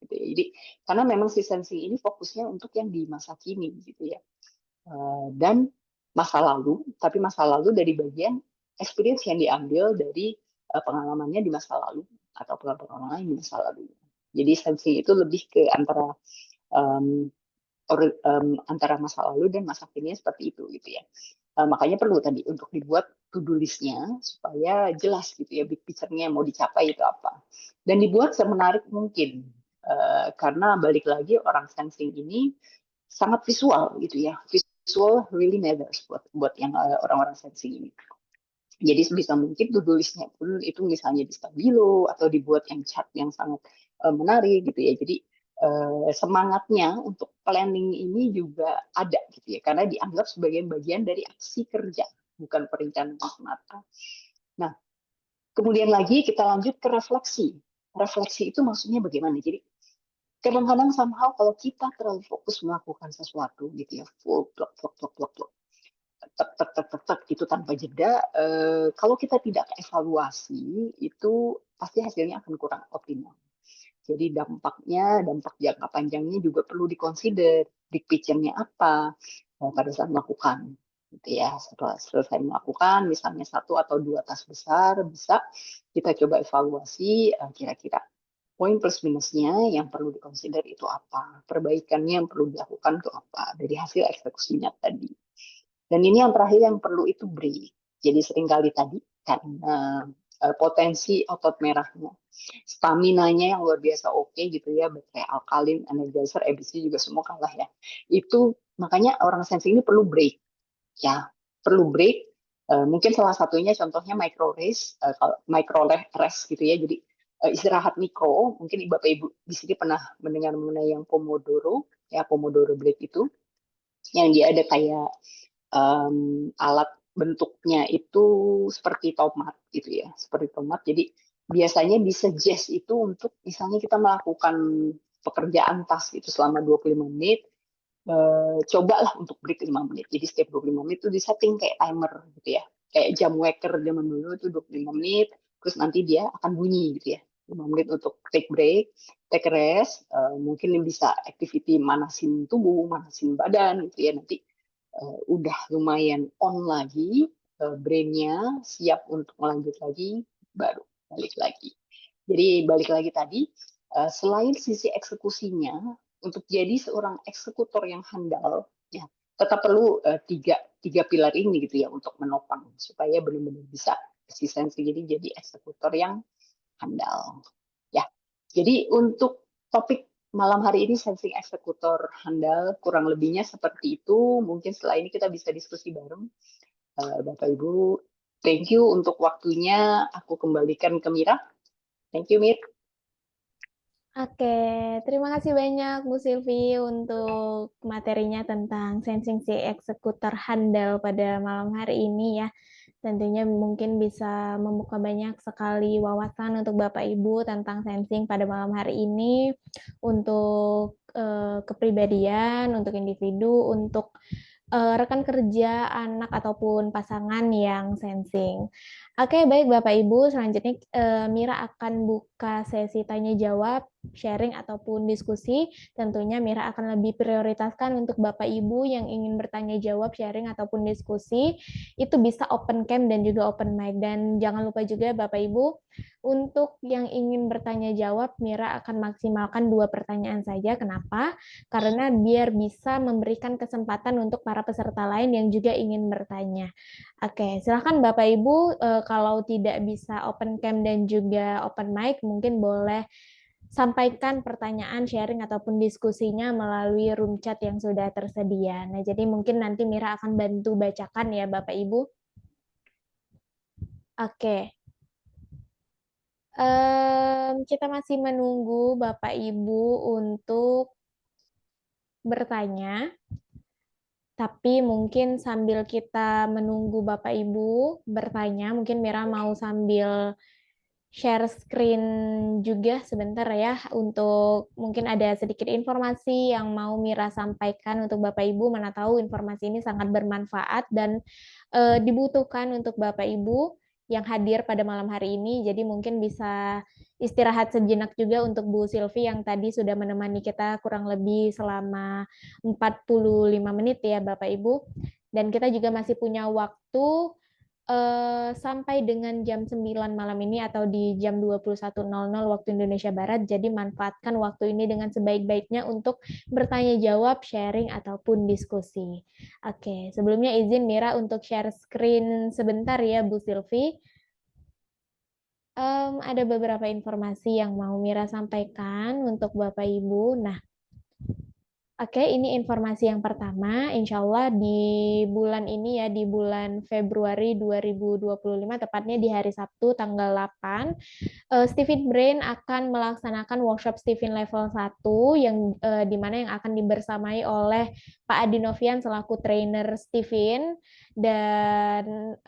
Gitu ya. Jadi karena memang si sensing ini fokusnya untuk yang di masa kini gitu ya. Dan masa lalu, tapi masa lalu dari bagian experience yang diambil dari pengalamannya di masa lalu atau pengalaman di masa lalu. Jadi sensing itu lebih ke antara um, antara masa lalu dan masa kini seperti itu gitu ya. Makanya perlu tadi untuk dibuat to-do list-nya supaya jelas gitu ya big picture-nya mau dicapai itu apa. Dan dibuat semenarik mungkin. Karena balik lagi orang sensing ini sangat visual gitu ya. Visual really matters buat yang orang-orang sensing ini. Jadi sebisa mungkin to-do list-nya pun itu misalnya di Stabilo atau dibuat yang chart yang sangat menarik gitu ya. Jadi semangatnya untuk planning ini juga ada gitu ya, karena dianggap sebagai bagian dari aksi kerja, bukan perencanaan semata. Nah, kemudian lagi kita lanjut ke refleksi. Refleksi itu maksudnya bagaimana? Jadi kadang-kadang somehow kalau kita terlalu fokus melakukan sesuatu gitu ya, full plok plok plok plok plok, tek tek tek tek tek itu tanpa jeda, kalau kita tidak evaluasi itu pasti hasilnya akan kurang optimal. Jadi dampak jangka panjangnya juga perlu dikonsider. Big picture-nya apa pada saat melakukan. Gitu ya. Setelah selesai melakukan, misalnya satu atau dua tas besar, bisa kita coba evaluasi kira-kira poin plus minusnya yang perlu dikonsider itu apa. Perbaikannya yang perlu dilakukan itu apa. Dari hasil eksekusinya tadi. Dan ini yang terakhir yang perlu itu break. Jadi seringkali tadi karena potensi otot merahnya, stamina-nya yang luar biasa oke gitu ya, baterai alkalin, energizer, ABC juga semua kalah ya. Itu makanya orang sensing ini perlu break ya, perlu break. Mungkin salah satunya contohnya micro race, micro rest gitu ya. Jadi istirahat mikro. Mungkin Bapak Ibu di sini pernah mendengar mengenai yang Pomodoro, ya Pomodoro break itu, yang dia ada kayak alat bentuknya itu seperti tomat gitu ya, seperti tomat. Jadi biasanya disuggest itu untuk misalnya kita melakukan pekerjaan task itu selama 25 menit, cobalah untuk break 5 menit. Jadi setiap 25 menit itu disetting kayak timer gitu ya. Kayak jam waker zaman dulu itu 25 menit, terus nanti dia akan bunyi gitu ya. 5 menit untuk take break, take rest, mungkin bisa activity manasin tubuh, manasin badan gitu ya. Nanti udah lumayan on lagi, brainnya siap untuk melanjut lagi, baru balik lagi. Jadi balik lagi tadi, selain sisi eksekusinya, untuk jadi seorang eksekutor yang handal, ya tetap perlu tiga pilar ini gitu ya untuk menopang supaya benar-benar bisa eksistensi jadi eksekutor yang handal. Ya, jadi untuk topik malam hari ini sensing eksekutor handal kurang lebihnya seperti itu. Mungkin setelah ini kita bisa diskusi bareng, Bapak Ibu. Thank you untuk waktunya. Aku kembalikan ke Mira. Thank you, Mir. Oke, terima kasih banyak Bu Silvi untuk materinya tentang sensing si eksekutor handal pada malam hari ini ya. Tentunya mungkin bisa membuka banyak sekali wawasan untuk Bapak Ibu tentang sensing pada malam hari ini untuk kepribadian, untuk individu, untuk rekan kerja, anak ataupun pasangan yang sensing. Oke, baik Bapak Ibu, selanjutnya Mira akan buka sesi tanya jawab, sharing ataupun diskusi. Tentunya Mira akan lebih prioritaskan untuk Bapak Ibu yang ingin bertanya jawab, sharing ataupun diskusi. Itu bisa open cam dan juga open mic. Dan jangan lupa juga Bapak Ibu, untuk yang ingin bertanya jawab, Mira akan maksimalkan 2 pertanyaan saja. Kenapa? Karena biar bisa memberikan kesempatan untuk para peserta lain yang juga ingin bertanya. Oke, silahkan Bapak Ibu, kalau tidak bisa open cam dan juga open mic, mungkin boleh sampaikan pertanyaan, sharing, ataupun diskusinya melalui room chat yang sudah tersedia. Nah, jadi mungkin nanti Mira akan bantu bacakan ya Bapak Ibu. Oke, kita masih menunggu Bapak Ibu untuk bertanya. Tapi mungkin sambil kita menunggu Bapak Ibu bertanya, mungkin Mira mau sambil share screen juga sebentar ya, untuk mungkin ada sedikit informasi yang mau Mira sampaikan untuk Bapak Ibu. Mana tahu informasi ini sangat bermanfaat dan dibutuhkan untuk Bapak Ibu yang hadir pada malam hari ini. Jadi mungkin bisa istirahat sejenak juga untuk Bu Silvi yang tadi sudah menemani kita kurang lebih selama 45 menit ya Bapak Ibu. Dan kita juga masih punya waktu sampai dengan jam 9 malam ini atau di jam 21.00 waktu Indonesia Barat. Jadi manfaatkan waktu ini dengan sebaik-baiknya untuk bertanya jawab, sharing, ataupun diskusi. Oke, sebelumnya izin Mira untuk share screen sebentar ya Bu Silvi. Ada beberapa informasi yang mau Mira sampaikan untuk Bapak Ibu. Nah, oke, ini informasi yang pertama. Insya Allah di bulan ini ya, di bulan Februari 2025, tepatnya di hari Sabtu tanggal 8, Stephen Brain akan melaksanakan workshop Stephen level 1 yang di mana yang akan dibersamai oleh Pak Adi Novian selaku trainer Stephen, dan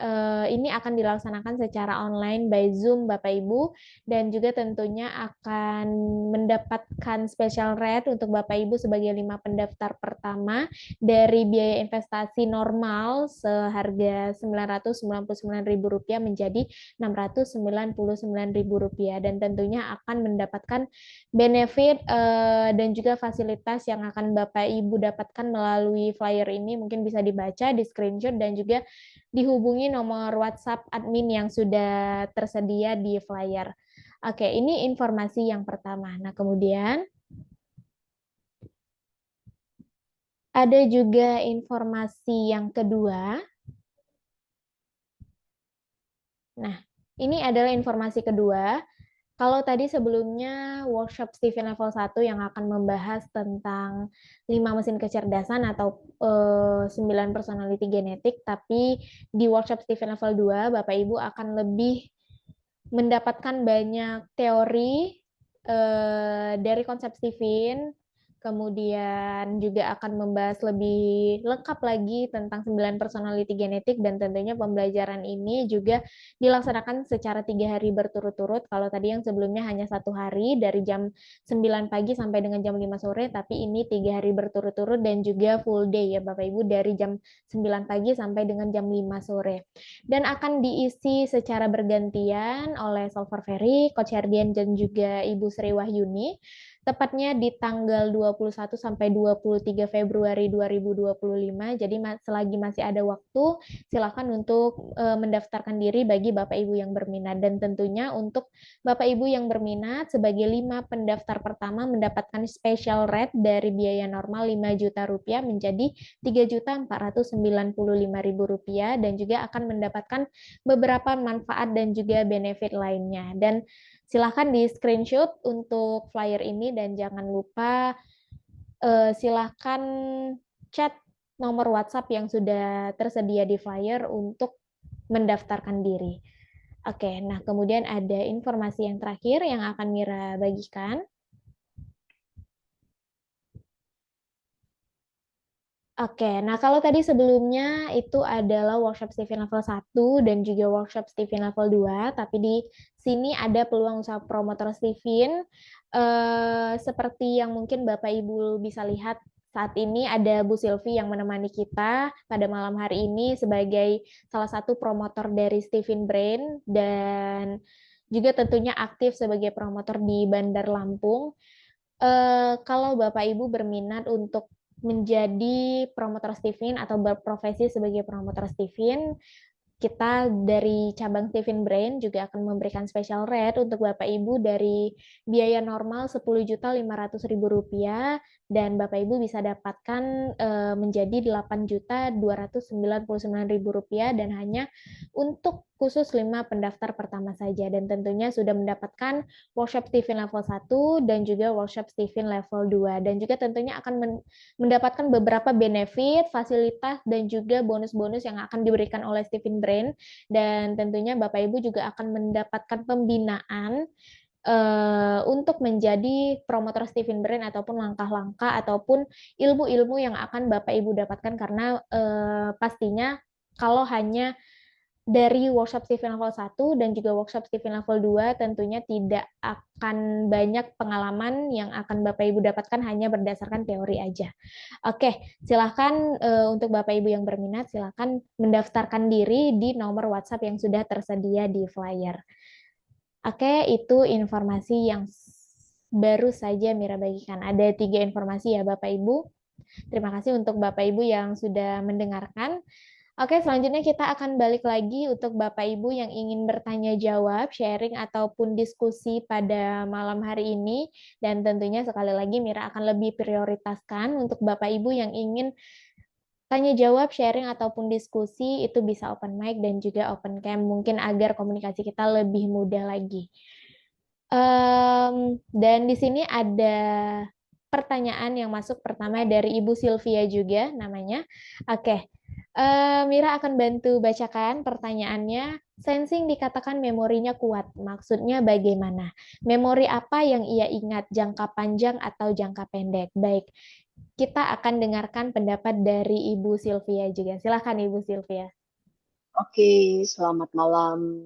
ini akan dilaksanakan secara online by Zoom Bapak Ibu, dan juga tentunya akan mendapatkan special rate untuk Bapak Ibu sebagai 5 pendaftar pertama dari biaya investasi normal seharga Rp999.000 menjadi Rp699.000, dan tentunya akan mendapatkan benefit dan juga fasilitas yang akan Bapak Ibu dapatkan melalui flyer ini. Mungkin bisa dibaca, di screenshot, dan juga dihubungi nomor WhatsApp admin yang sudah tersedia di flyer. Oke, ini informasi yang pertama. Nah, kemudian ada juga informasi yang kedua. Nah, ini adalah informasi kedua. Kalau tadi sebelumnya workshop Stephen level 1 yang akan membahas tentang 5 mesin kecerdasan atau 9 personality genetik, tapi di workshop Stephen level 2 Bapak Ibu akan lebih mendapatkan banyak teori dari konsep Stephen, kemudian juga akan membahas lebih lengkap lagi tentang 9 personality genetik, dan tentunya pembelajaran ini juga dilaksanakan secara 3 hari berturut-turut. Kalau tadi yang sebelumnya hanya 1 hari dari jam 9 pagi sampai dengan jam 5 sore, tapi ini 3 hari berturut-turut dan juga full day ya Bapak Ibu, dari jam 9 pagi sampai dengan jam 5 sore. Dan akan diisi secara bergantian oleh Solver Ferry, Coach Herdian, dan juga Ibu Sri Wahyuni, tepatnya di tanggal 21 sampai 23 Februari 2025. Jadi selagi masih ada waktu, silakan untuk mendaftarkan diri bagi Bapak Ibu yang berminat. Dan tentunya untuk Bapak Ibu yang berminat, sebagai 5 pendaftar pertama mendapatkan special rate dari biaya normal 5 juta rupiah menjadi 3.495.000 rupiah, dan juga akan mendapatkan beberapa manfaat dan juga benefit lainnya. Dan silahkan di screenshot untuk flyer ini, dan jangan lupa silahkan chat nomor WhatsApp yang sudah tersedia di flyer untuk mendaftarkan diri. Oke, nah kemudian ada informasi yang terakhir yang akan Mira bagikan. Oke, nah kalau tadi sebelumnya itu adalah workshop Stephen level 1 dan juga workshop Stephen level 2, tapi di sini ada peluang usaha promotor Stephen. Seperti yang mungkin Bapak Ibu bisa lihat, saat ini ada Bu Silvi yang menemani kita pada malam hari ini sebagai salah satu promotor dari Stephen Brain, dan juga tentunya aktif sebagai promotor di Bandar Lampung. Kalau Bapak Ibu berminat untuk menjadi promotor Stephen atau berprofesi sebagai promotor Stephen, kita dari cabang Stephen Brain juga akan memberikan special rate untuk Bapak Ibu dari biaya normal 10.500.000 rupiah, dan Bapak Ibu bisa dapatkan menjadi 8.299.000 rupiah, dan hanya untuk khusus 5 pendaftar pertama saja. Dan tentunya sudah mendapatkan workshop Stephen level 1 dan juga workshop Stephen level 2, dan juga tentunya akan mendapatkan beberapa benefit, fasilitas, dan juga bonus-bonus yang akan diberikan oleh Stephen Brain. Dan tentunya Bapak Ibu juga akan mendapatkan pembinaan untuk menjadi promotor Stephen Brain, ataupun langkah-langkah ataupun ilmu-ilmu yang akan Bapak Ibu dapatkan, karena pastinya kalau hanya dari workshop Stephen level 1 dan juga workshop Stephen level 2 tentunya tidak akan banyak pengalaman yang akan Bapak Ibu dapatkan hanya berdasarkan teori aja. Oke, silahkan untuk Bapak Ibu yang berminat, silahkan mendaftarkan diri di nomor WhatsApp yang sudah tersedia di flyer. Oke, itu informasi yang baru saja Mira bagikan. Ada 3 informasi ya Bapak Ibu. Terima kasih untuk Bapak Ibu yang sudah mendengarkan. Oke, selanjutnya kita akan balik lagi untuk Bapak Ibu yang ingin bertanya jawab, sharing, ataupun diskusi pada malam hari ini. Dan tentunya sekali lagi Mira akan lebih prioritaskan untuk Bapak Ibu yang ingin tanya jawab, sharing, ataupun diskusi, itu bisa open mic dan juga open cam, mungkin agar komunikasi kita lebih mudah lagi. Dan di sini ada pertanyaan yang masuk pertama dari Ibu Sylvia juga namanya. Oke, Mira akan bantu bacakan pertanyaannya. Sensing dikatakan memorinya kuat, maksudnya bagaimana? Memori apa yang ia ingat, jangka panjang atau jangka pendek? Baik, kita akan dengarkan pendapat dari Ibu Sylvia juga. Silakan Ibu Sylvia. Oke, selamat malam.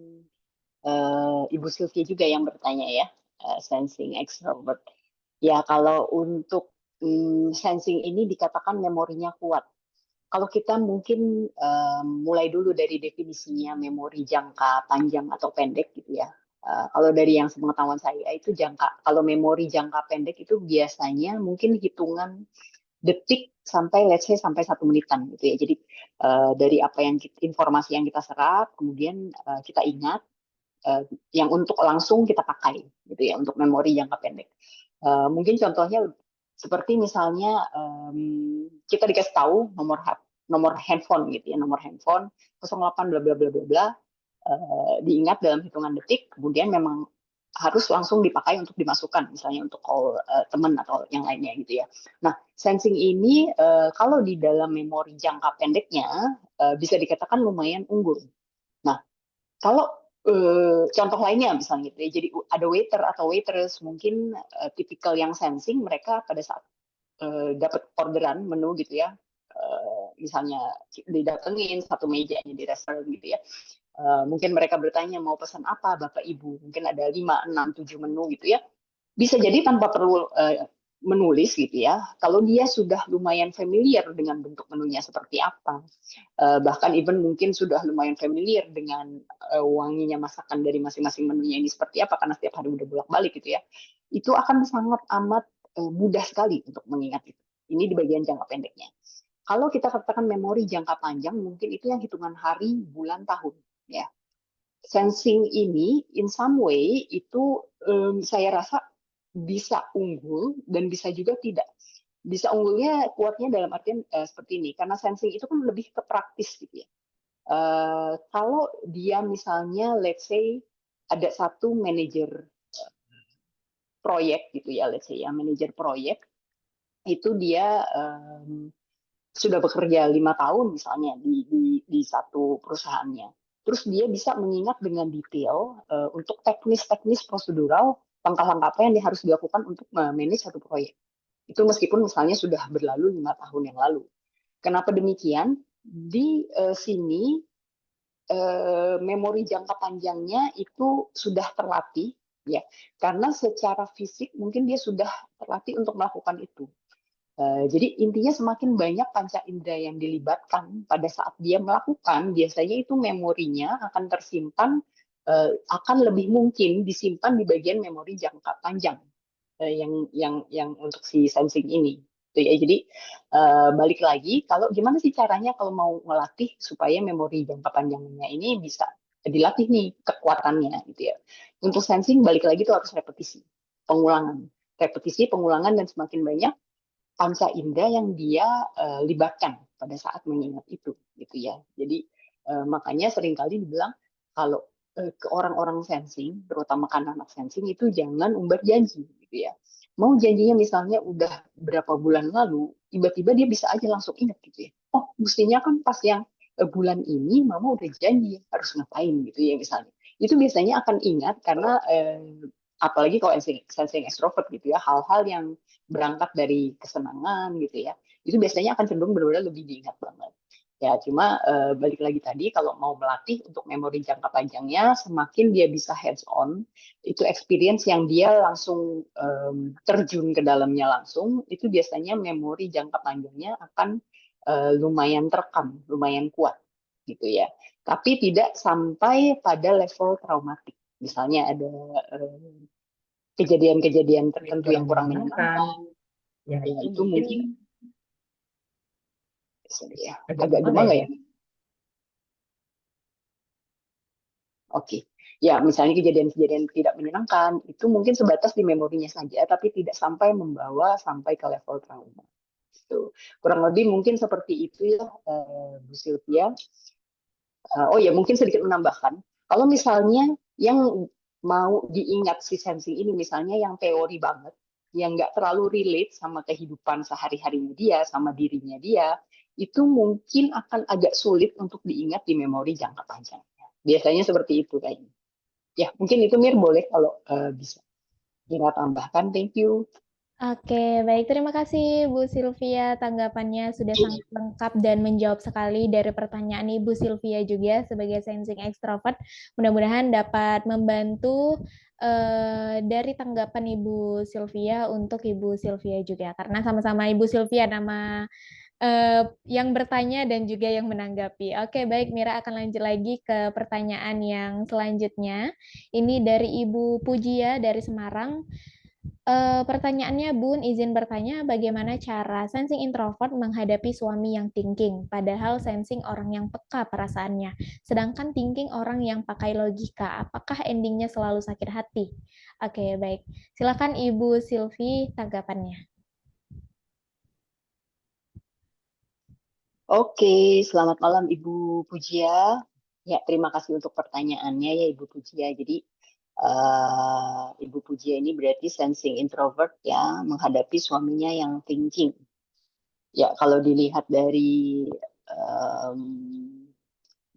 Ibu Sylvia juga yang bertanya ya, sensing extrovert. Ya, kalau untuk sensing ini dikatakan memorinya kuat. Kalau kita mungkin mulai dulu dari definisinya memori jangka panjang atau pendek gitu ya. Kalau dari yang sepengetahuan saya itu kalau memori jangka pendek itu biasanya mungkin hitungan detik sampai let's say sampai 1 menitan gitu ya. Jadi dari apa yang informasi yang kita serap, kemudian kita ingat yang untuk langsung kita pakai gitu ya untuk memori jangka pendek. Mungkin contohnya seperti misalnya kita dikasih tahu nomor handphone gitu ya, nomor handphone 08 bla bla bla bla bla, diingat dalam hitungan detik, kemudian memang harus langsung dipakai untuk dimasukkan misalnya untuk call teman atau yang lainnya gitu ya. Nah, sensing ini kalau di dalam memori jangka pendeknya bisa dikatakan lumayan unggul. Nah, kalau Contoh lainnya misalnya gitu ya, jadi ada waiter atau waitress mungkin tipikal yang sensing, mereka pada saat dapat orderan menu gitu ya, misalnya didatengin satu mejanya di restoran gitu ya, mungkin mereka bertanya mau pesan apa Bapak Ibu, mungkin ada 5, 6, 7 menu gitu ya, bisa jadi tanpa perlu menulis gitu ya, kalau dia sudah lumayan familiar dengan bentuk menunya seperti apa, bahkan even mungkin sudah lumayan familiar dengan wanginya masakan dari masing-masing menunya ini seperti apa karena setiap hari udah bolak-balik gitu ya, itu akan sangat amat mudah sekali untuk mengingat itu. Ini di bagian jangka pendeknya. Kalau kita katakan memori jangka panjang, mungkin itu yang hitungan hari, bulan, tahun. Ya, sensing ini in some way itu saya rasa bisa unggul dan bisa juga tidak. Bisa unggulnya kuatnya dalam artian seperti ini, karena sensing itu kan lebih ke praktis gitu ya. Kalau dia misalnya, let's say, ada satu manajer proyek gitu ya, let's say ya, manajer proyek, itu dia sudah bekerja 5 tahun misalnya di satu perusahaannya. Terus dia bisa mengingat dengan detail untuk teknis-teknis prosedural langkah-langkah apa yang harus dilakukan untuk manage satu proyek. Itu meskipun misalnya sudah berlalu 5 tahun yang lalu. Kenapa demikian? Di sini memori jangka panjangnya itu sudah terlatih, ya, karena secara fisik mungkin dia sudah terlatih untuk melakukan itu. Jadi intinya semakin banyak panca indera yang dilibatkan pada saat dia melakukan, biasanya itu memorinya akan tersimpan, akan lebih mungkin disimpan di bagian memori jangka panjang yang untuk si sensing ini. Ya, jadi balik lagi, kalau gimana sih caranya kalau mau melatih supaya memori jangka panjangnya ini bisa dilatih nih kekuatannya gitu ya. Untuk sensing balik lagi itu harus repetisi, pengulangan, repetisi, pengulangan dan semakin banyak panca indera yang dia libatkan pada saat mengingat itu gitu ya. Jadi makanya seringkali dibilang kalau ke orang-orang sensing, terutama kan anak sensing itu jangan umbar janji gitu ya. Mau janjinya misalnya udah berapa bulan lalu, tiba-tiba dia bisa aja langsung ingat gitu ya. Oh, mestinya kan pas yang bulan ini mama udah janji harus ngapain gitu ya misalnya. Itu biasanya akan ingat karena apalagi kalau sensing extrovert gitu ya, hal-hal yang berangkat dari kesenangan gitu ya, itu biasanya akan cenderung benar-benar lebih diingat banget. Ya, cuma balik lagi tadi, kalau mau melatih untuk memori jangka panjangnya, semakin dia bisa hands on, itu experience yang dia langsung terjun ke dalamnya langsung, itu biasanya memori jangka panjangnya akan lumayan terekam, lumayan kuat gitu ya. Tapi tidak sampai pada level traumatik. Misalnya ada kejadian-kejadian tertentu yang kurang kurang menyenangkan, menyenangkan, ya ya itu itu mungkin mungkin ya, agak agak gimana gimana ya? nggak ya? Oke. Ya, misalnya kejadian-kejadian tidak menyenangkan, itu mungkin sebatas di memorinya saja, tapi tidak sampai membawa sampai ke level trauma. Itu. Kurang lebih mungkin seperti itu ya, Bu Sylvia. Oh ya, mungkin sedikit menambahkan. Kalau misalnya yang mau diingat si sensing ini, misalnya yang teori banget, yang nggak terlalu relate sama kehidupan sehari-harinya dia, sama dirinya dia, itu mungkin akan agak sulit untuk diingat di memori jangka panjang. Biasanya seperti itu kayaknya. Ya, mungkin itu Mir boleh kalau bisa Mira tambahkan. Thank you. Oke, baik. Terima kasih Bu Sylvia. Tanggapannya sudah sangat lengkap dan menjawab sekali dari pertanyaan Ibu Sylvia juga sebagai sensing extrovert. Mudah-mudahan dapat membantu dari tanggapan Ibu Sylvia untuk Ibu Sylvia juga. Karena sama-sama Ibu Sylvia nama yang bertanya dan juga yang menanggapi. Oke, baik. Mira akan lanjut lagi ke pertanyaan yang selanjutnya. Ini dari Ibu Pujia dari Semarang. Pertanyaannya, Bun, izin bertanya, bagaimana cara sensing introvert menghadapi suami yang thinking, padahal sensing orang yang peka perasaannya, sedangkan thinking orang yang pakai logika. Apakah endingnya selalu sakit hati? Oke, baik. Silakan Ibu Silvi tanggapannya. Oke, selamat malam Ibu Pujia. Ya, terima kasih untuk pertanyaannya ya Ibu Pujia. Jadi Ibu Pujia ini berarti sensing introvert ya, menghadapi suaminya yang thinking. Ya, kalau dilihat dari um,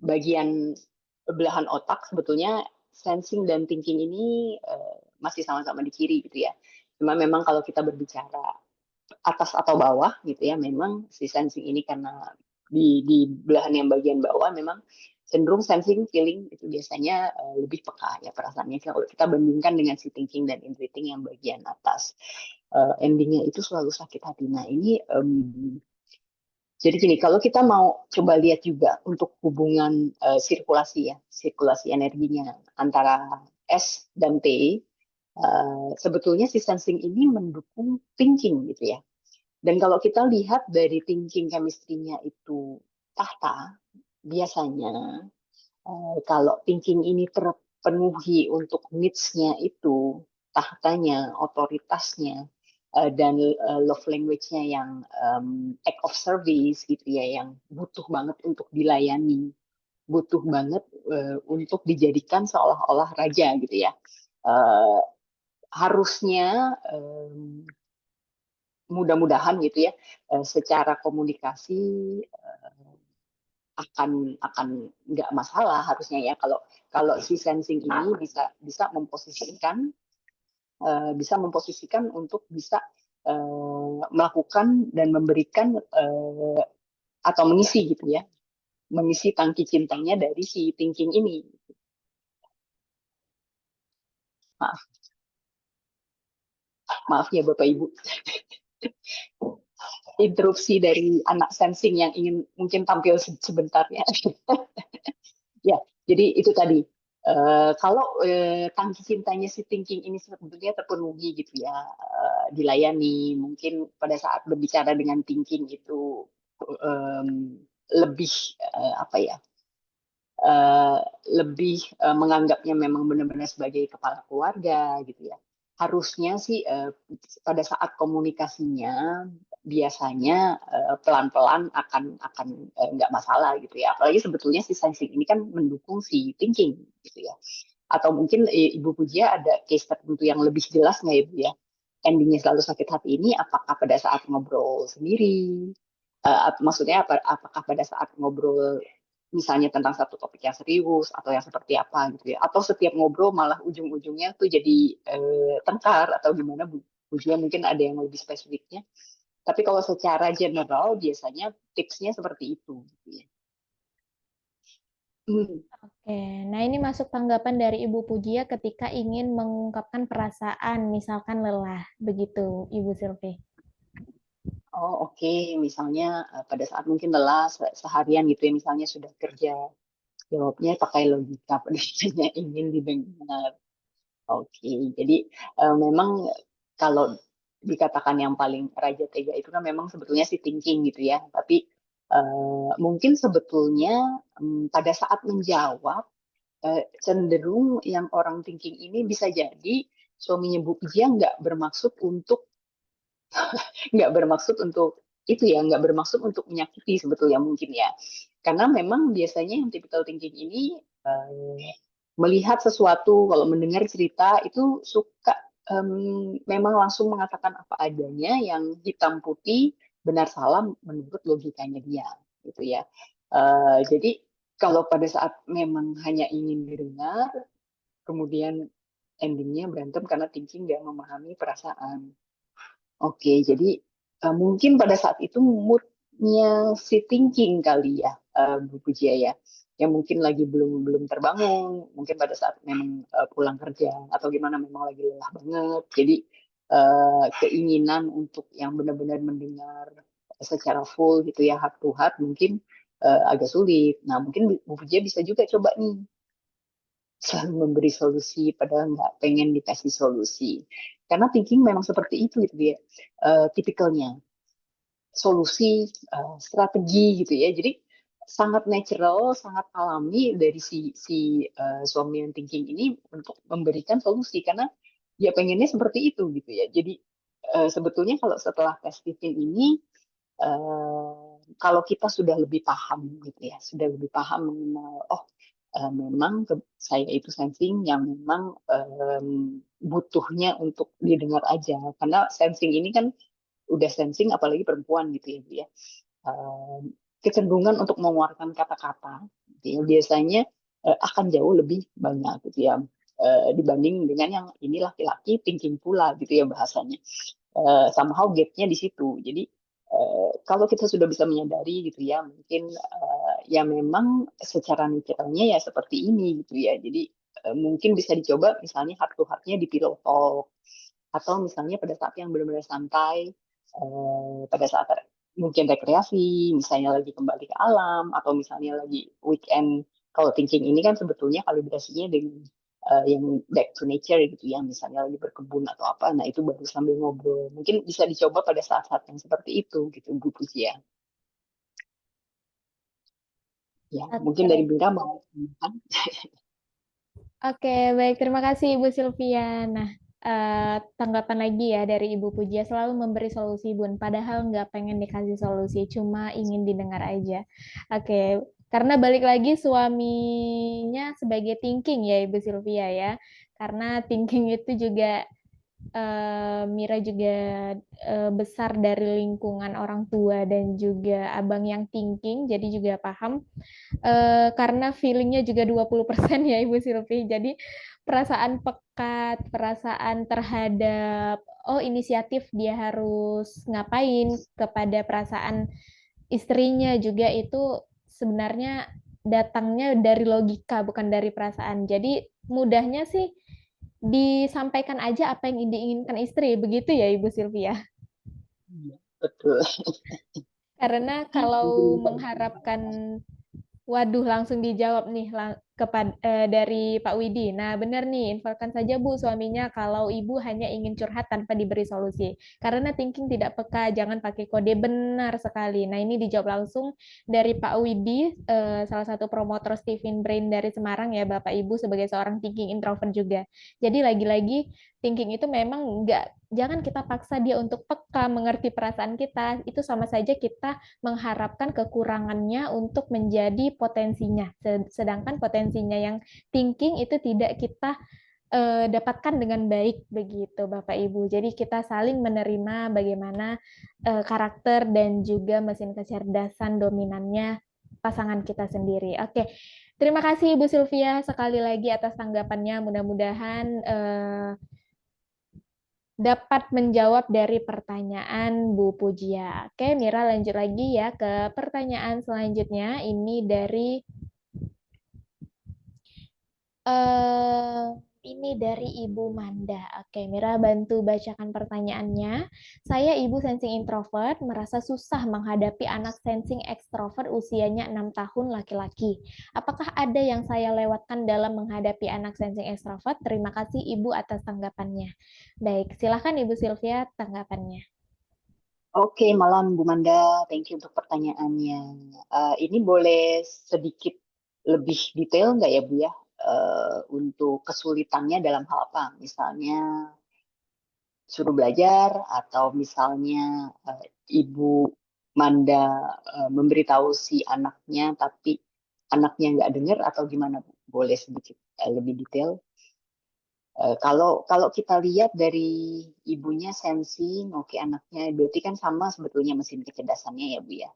bagian belahan otak sebetulnya sensing dan thinking ini masih sama-sama di kiri gitu ya. Cuma memang kalau kita berbicara atas atau bawah gitu ya, memang si sensing ini karena di belahan yang bagian bawah memang cenderung sensing feeling itu biasanya lebih peka ya perasaannya kalau kita bandingkan dengan si thinking dan intuiting yang bagian atas. Endingnya itu selalu sakit hati. Nah ini jadi gini, kalau kita mau coba lihat juga untuk hubungan sirkulasi ya, sirkulasi energinya antara S dan T, sebetulnya si sensing ini mendukung thinking gitu ya. Dan kalau kita lihat dari thinking chemistry-nya itu tahta, biasanya kalau thinking ini terpenuhi untuk needs-nya itu, tahtanya, otoritasnya, dan love language-nya yang act of service gitu ya, yang butuh banget untuk dilayani, butuh banget untuk dijadikan seolah-olah raja gitu ya. Uh, Harusnya mudah-mudahan gitu ya, secara komunikasi akan nggak masalah harusnya ya kalau kalau si sensing ini bisa bisa memposisikan untuk bisa melakukan dan memberikan atau mengisi gitu ya, mengisi tangki cintanya dari si thinking ini. Maaf, maaf ya Bapak Ibu, interupsi dari anak sensing yang ingin mungkin tampil sebentar ya. Ya, jadi itu tadi. Kalau tangki cintanya si thinking ini sebetulnya terpenuhi gitu ya, dilayani, mungkin pada saat berbicara dengan thinking itu lebih apa ya, uh, lebih menganggapnya memang benar-benar sebagai kepala keluarga gitu ya. Harusnya sih pada saat komunikasinya biasanya pelan-pelan akan nggak masalah gitu ya. Apalagi sebetulnya si sensing ini kan mendukung si thinking gitu ya. Atau mungkin Ibu Pujia ada case tertentu yang lebih jelas nggak Ibu ya? Endingnya selalu sakit hati ini apakah pada saat ngobrol sendiri? Maksudnya apakah pada saat ngobrol misalnya tentang satu topik yang serius atau yang seperti apa gitu ya, atau setiap ngobrol malah ujung-ujungnya tuh jadi tengkar atau gimana Bu Pujia mungkin ada yang lebih spesifiknya. Tapi kalau secara general biasanya tipsnya seperti itu gitu ya. Oke, nah ini masuk tanggapan dari Ibu Pujia ketika ingin mengungkapkan perasaan, misalkan lelah, begitu Ibu Sylvie. Oh oke, misalnya pada saat mungkin lelah seharian gitu ya, misalnya sudah kerja, jawabnya pakai logika, padahal ingin didengar. Oke, jadi memang kalau dikatakan yang paling raja tega itu kan memang sebetulnya si thinking gitu ya. Tapi mungkin sebetulnya pada saat menjawab cenderung yang orang thinking ini bisa jadi suaminya Bu Pia nggak bermaksud untuk itu ya, nggak bermaksud untuk menyakiti sebetulnya mungkin ya. Karena memang biasanya yang typical thinking ini melihat sesuatu, kalau mendengar cerita itu suka memang langsung mengatakan apa adanya yang hitam putih benar salah menurut logikanya dia gitu ya. Jadi kalau pada saat memang hanya ingin didengar, kemudian endingnya berantem karena thinking nggak memahami perasaan. Oke, jadi mungkin pada saat itu moodnya si thinking kali ya, Bu Pujia ya, yang mungkin lagi belum belum terbangun, mungkin pada saat memang pulang kerja atau gimana memang lagi lelah banget, jadi keinginan untuk yang benar-benar mendengar secara full gitu ya, heart to heart mungkin agak sulit. Nah, mungkin Bu Pujia bisa juga coba nih selalu memberi solusi padahal nggak pengen dikasih solusi. Karena thinking memang seperti itu gitu ya, tipikalnya solusi, strategi gitu ya. Jadi sangat natural, sangat alami dari si suami yang thinking ini untuk memberikan solusi karena dia pengennya seperti itu gitu ya. Jadi sebetulnya kalau setelah tes thinking ini kalau kita sudah lebih paham gitu ya, sudah lebih paham mengenal, oh memang saya itu sensing yang memang butuhnya untuk didengar aja. Karena sensing ini kan udah sensing apalagi perempuan gitu ya, Bu ya. Kecenderungan untuk mengeluarkan kata-kata. Gitu ya. Biasanya akan jauh lebih banyak gitu ya, dibanding dengan yang ini laki-laki thinking pula gitu ya bahasanya. Somehow gapnya di situ. Jadi kalau kita sudah bisa menyadari gitu ya, mungkin ya memang secara naturalnya ya seperti ini gitu ya. Jadi mungkin bisa dicoba misalnya heart to heartnya di pillow talk, atau misalnya pada saat yang benar-benar santai, pada saat mungkin rekreasi, misalnya lagi kembali ke alam, atau misalnya lagi weekend. Kalau thinking ini kan sebetulnya kalibrasinya dengan yang back to nature gitu ya, misalnya lagi berkebun atau apa, nah itu baru sambil ngobrol. Mungkin bisa dicoba pada saat-saat yang seperti itu gitu, Bu Puji ya. Ya, mungkin dari Oke. Bunda mau tambahkan. Oke, baik. Terima kasih Ibu Sylvia. Nah, tanggapan lagi ya dari Ibu Puja, selalu memberi solusi, Bun. Padahal nggak pengen dikasih solusi, cuma ingin didengar aja. Oke, karena balik lagi suaminya sebagai thinking ya Ibu Sylvia ya. Karena thinking itu juga Mira juga besar dari lingkungan orang tua dan juga abang yang thinking, jadi juga paham. Karena feelingnya juga 20% ya Ibu Silvi. Jadi perasaan pekat, perasaan terhadap inisiatif dia harus ngapain kepada perasaan istrinya juga itu sebenarnya datangnya dari logika bukan dari perasaan. Jadi mudahnya sih disampaikan aja apa yang diinginkan istri, begitu ya Ibu Sylvia. Iya, betul. Karena Mungkin kalau bisa mengharapkan waduh, langsung dijawab nih dari Pak Widi. Nah, benar nih, infokan saja Bu suaminya kalau Ibu hanya ingin curhat tanpa diberi solusi. Karena thinking tidak peka, jangan pakai kode benar sekali. Nah, ini dijawab langsung dari Pak Widi, salah satu promotor Steven Brain dari Semarang ya, Bapak Ibu sebagai seorang thinking introvert juga. Jadi lagi-lagi thinking itu memang jangan kita paksa dia untuk peka mengerti perasaan kita. Itu sama saja kita mengharapkan kekurangannya untuk menjadi potensinya. Sedangkan potensinya yang thinking itu tidak kita dapatkan dengan baik begitu Bapak Ibu. Jadi kita saling menerima bagaimana karakter dan juga mesin kecerdasan dominannya pasangan kita sendiri. Oke. Terima kasih Ibu Sylvia sekali lagi atas tanggapannya. Mudah-mudahan dapat menjawab dari pertanyaan Bu Pujia. Oke, Mira lanjut lagi ya ke pertanyaan selanjutnya. Ini dari eh ini dari Ibu Manda. Oke, Mira bantu bacakan pertanyaannya. Saya ibu sensing introvert, merasa susah menghadapi anak sensing ekstrovert usianya 6 tahun laki-laki. Apakah ada yang saya lewatkan dalam menghadapi anak sensing ekstrovert? Terima kasih Ibu atas tanggapannya. Baik, silakan Ibu Sylvia tanggapannya. Oke, malam Bu Manda. Thank you untuk pertanyaannya. Ini boleh sedikit lebih detail nggak ya Bu ya? Untuk kesulitannya dalam hal apa? Misalnya suruh belajar, atau misalnya Ibu Manda memberitahu si anaknya tapi anaknya nggak dengar, atau gimana Bu? Boleh sedikit lebih detail? Kalau kalau kita lihat dari ibunya sensing, oke, anaknya berarti kan sama sebetulnya mesin kecerdasannya ya Bu ya.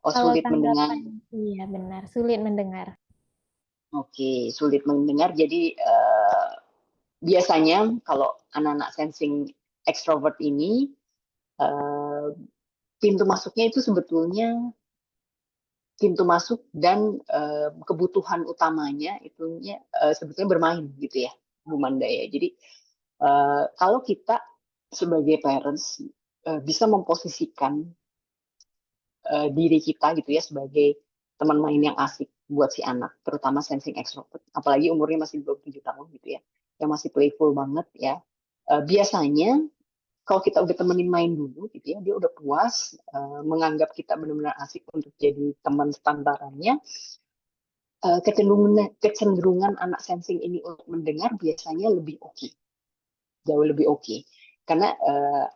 Oh, Kalau sulit mendengar. tanggapan, iya benar, sulit mendengar. Oke, sulit mendengar. Jadi biasanya kalau anak-anak sensing extrovert ini, eh, pintu masuknya itu sebetulnya pintu masuk dan kebutuhan utamanya itunya sebetulnya bermain gitu ya, Bu Manda ya. Jadi kalau kita sebagai parents bisa memposisikan diri kita gitu ya sebagai teman main yang asik buat si anak, terutama sensing extrovert, apalagi umurnya masih 27 tahun gitu ya, yang masih playful banget ya. Biasanya kalau kita udah temenin main dulu gitu ya, dia udah puas menganggap kita benar-benar asik untuk jadi teman sepantarannya. Kecenderungan anak sensing ini untuk mendengar biasanya lebih oke, jauh lebih oke. Karena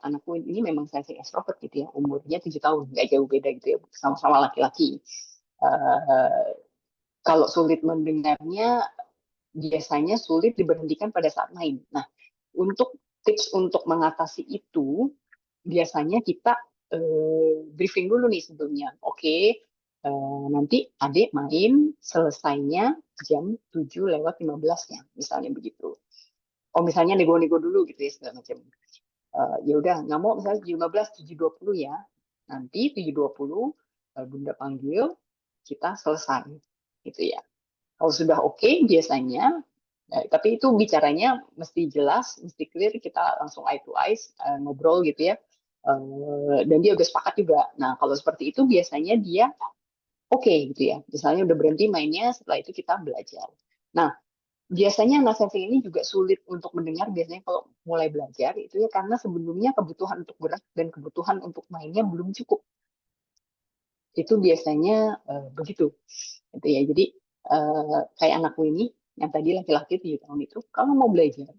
anakku ini memang sensing extrovert gitu ya, umurnya 7 tahun, nggak jauh beda gitu ya, sama-sama laki-laki. Uh, Kalau sulit mendengarnya, biasanya sulit diberhentikan pada saat main. Nah, untuk tips untuk mengatasi itu, biasanya kita briefing dulu nih sebelumnya. Oke, Nanti adik main selesainya jam 7:15-nya, misalnya begitu. Oh misalnya nego-nego dulu gitu ya segala macam. Ya udah nggak mau misalnya 7:15, 7:20 ya. Nanti 7:20 Bunda panggil, kita selesai gitu ya. Kalau sudah oke biasanya, tapi itu bicaranya mesti jelas, mesti clear, kita langsung eye to eyes ngobrol gitu ya. Dan dia udah sepakat juga. Nah kalau seperti itu biasanya dia oke gitu ya. Misalnya udah berhenti mainnya, setelah itu kita belajar. Nah biasanya anak sensing ini juga sulit untuk mendengar biasanya kalau mulai belajar itu ya karena sebelumnya kebutuhan untuk gerak dan kebutuhan untuk mainnya belum cukup. Itu biasanya begitu. Gitu ya. Jadi kayak anakku ini yang tadi laki-laki 7 tahun itu kalau mau belajar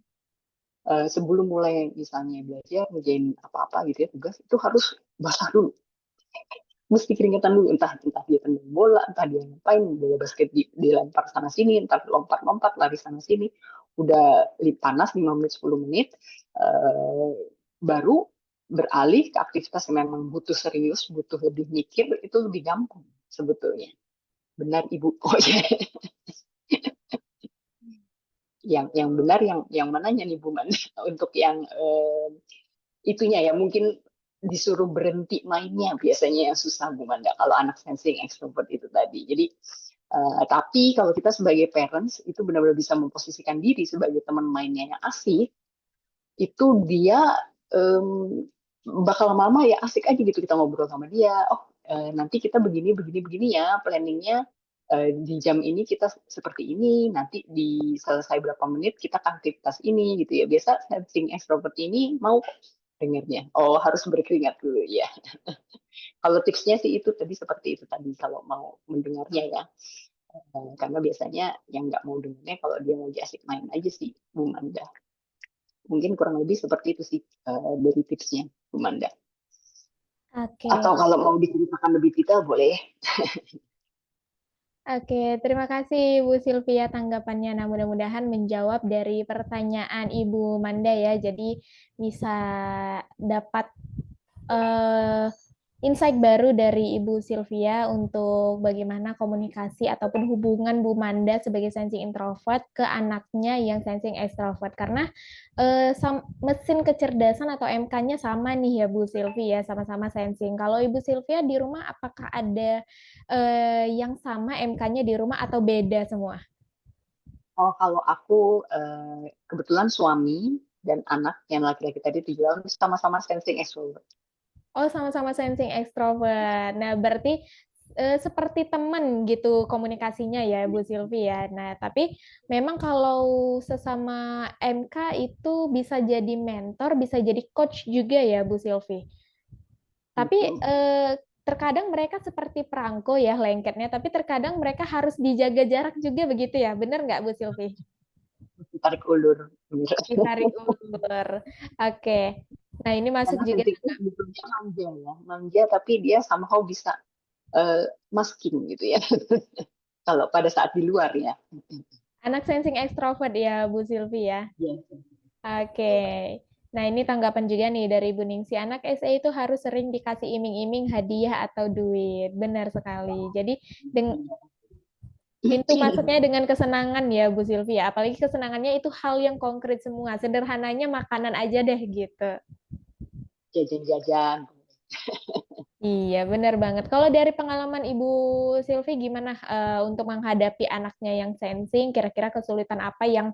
sebelum mulai misalnya belajar ngerjain apa-apa gitu ya tugas itu harus basah dulu, mesti keringetan dulu, entah entah dia tendang bola, entah dia ngapain, bola basket dilempar sana sini, entah lompat-lompat lari sana sini, udah panas 5 menit 10 menit, eh, baru beralih ke aktivitas yang memang butuh serius, butuh lebih mikir, itu lebih gampang sebetulnya. Benar Ibu. Oh ya, yang benar yang mananya nih Bu Man? Untuk yang itunya ya mungkin disuruh berhenti mainnya biasanya yang susah Bu Manda kalau anak sensing extrovert itu tadi. Jadi tapi kalau kita sebagai parents itu benar-benar bisa memposisikan diri sebagai teman mainnya yang asik, itu dia bakal lama-lama ya asik aja gitu kita ngobrol sama dia. Oh nanti kita begini begini begini ya planningnya. Di jam ini kita seperti ini, nanti di selesai berapa menit kita ke aktivitas ini gitu ya. Biasa sensing extrovert ini mau dengarnya. Oh, harus berkeringat dulu ya. Kalau tipsnya sih itu tadi seperti itu tadi kalau mau mendengarnya ya. Karena biasanya yang nggak mau dengarnya kalau dia mau asik main aja sih, Bu Manda. Mungkin kurang lebih seperti itu sih dari tipsnya, Bu Manda. Oke. Atau kalau mau diceritakan lebih detail boleh. Oke, terima kasih Bu Sylvia tanggapannya. Nah, mudah-mudahan menjawab dari pertanyaan Ibu Manda ya. Jadi bisa dapat eh, insight baru dari Ibu Sylvia untuk bagaimana komunikasi ataupun hubungan Bu Manda sebagai sensing introvert ke anaknya yang sensing extrovert. Karena mesin kecerdasan atau MK-nya sama nih ya Bu Sylvia, sama-sama sensing. Kalau Ibu Sylvia di rumah apakah ada yang sama MK-nya di rumah atau beda semua? Oh, kalau aku kebetulan suami dan anak yang laki-laki tadi 7 tahun sama-sama sensing extrovert. Oh, sama-sama sensing ekstrovert. Nah, berarti seperti teman gitu komunikasinya ya, Bu Sylvie ya. Nah, tapi memang kalau sesama MK itu bisa jadi mentor, bisa jadi coach juga ya, Bu Sylvie. Tapi Gitu. terkadang mereka seperti perangko ya lengketnya, tapi terkadang mereka harus dijaga jarak juga begitu ya. Benar nggak, Bu Sylvie? Tarik ulur. Ditarik ulur. Oke. Nah, ini masuk Karena juga. sensingnya sebetulnya manja ya, manja tapi dia somehow bisa masking gitu ya. Kalau pada saat di luar ya. Anak sensing ekstrovert ya, Bu Sylvie ya. Yes. Oke. Nah, ini tanggapan juga nih dari Bu Ningsi. Anak SE itu harus sering dikasih iming-iming hadiah atau duit. Benar sekali. Jadi, pintu masuknya dengan kesenangan ya, Bu Sylvia. Apalagi kesenangannya itu hal yang konkret semua. Sederhananya makanan aja deh gitu. Jajan-jajan. Iya, benar banget. Kalau dari pengalaman Ibu Sylvie, gimana untuk menghadapi anaknya yang sensing? Kira-kira kesulitan apa yang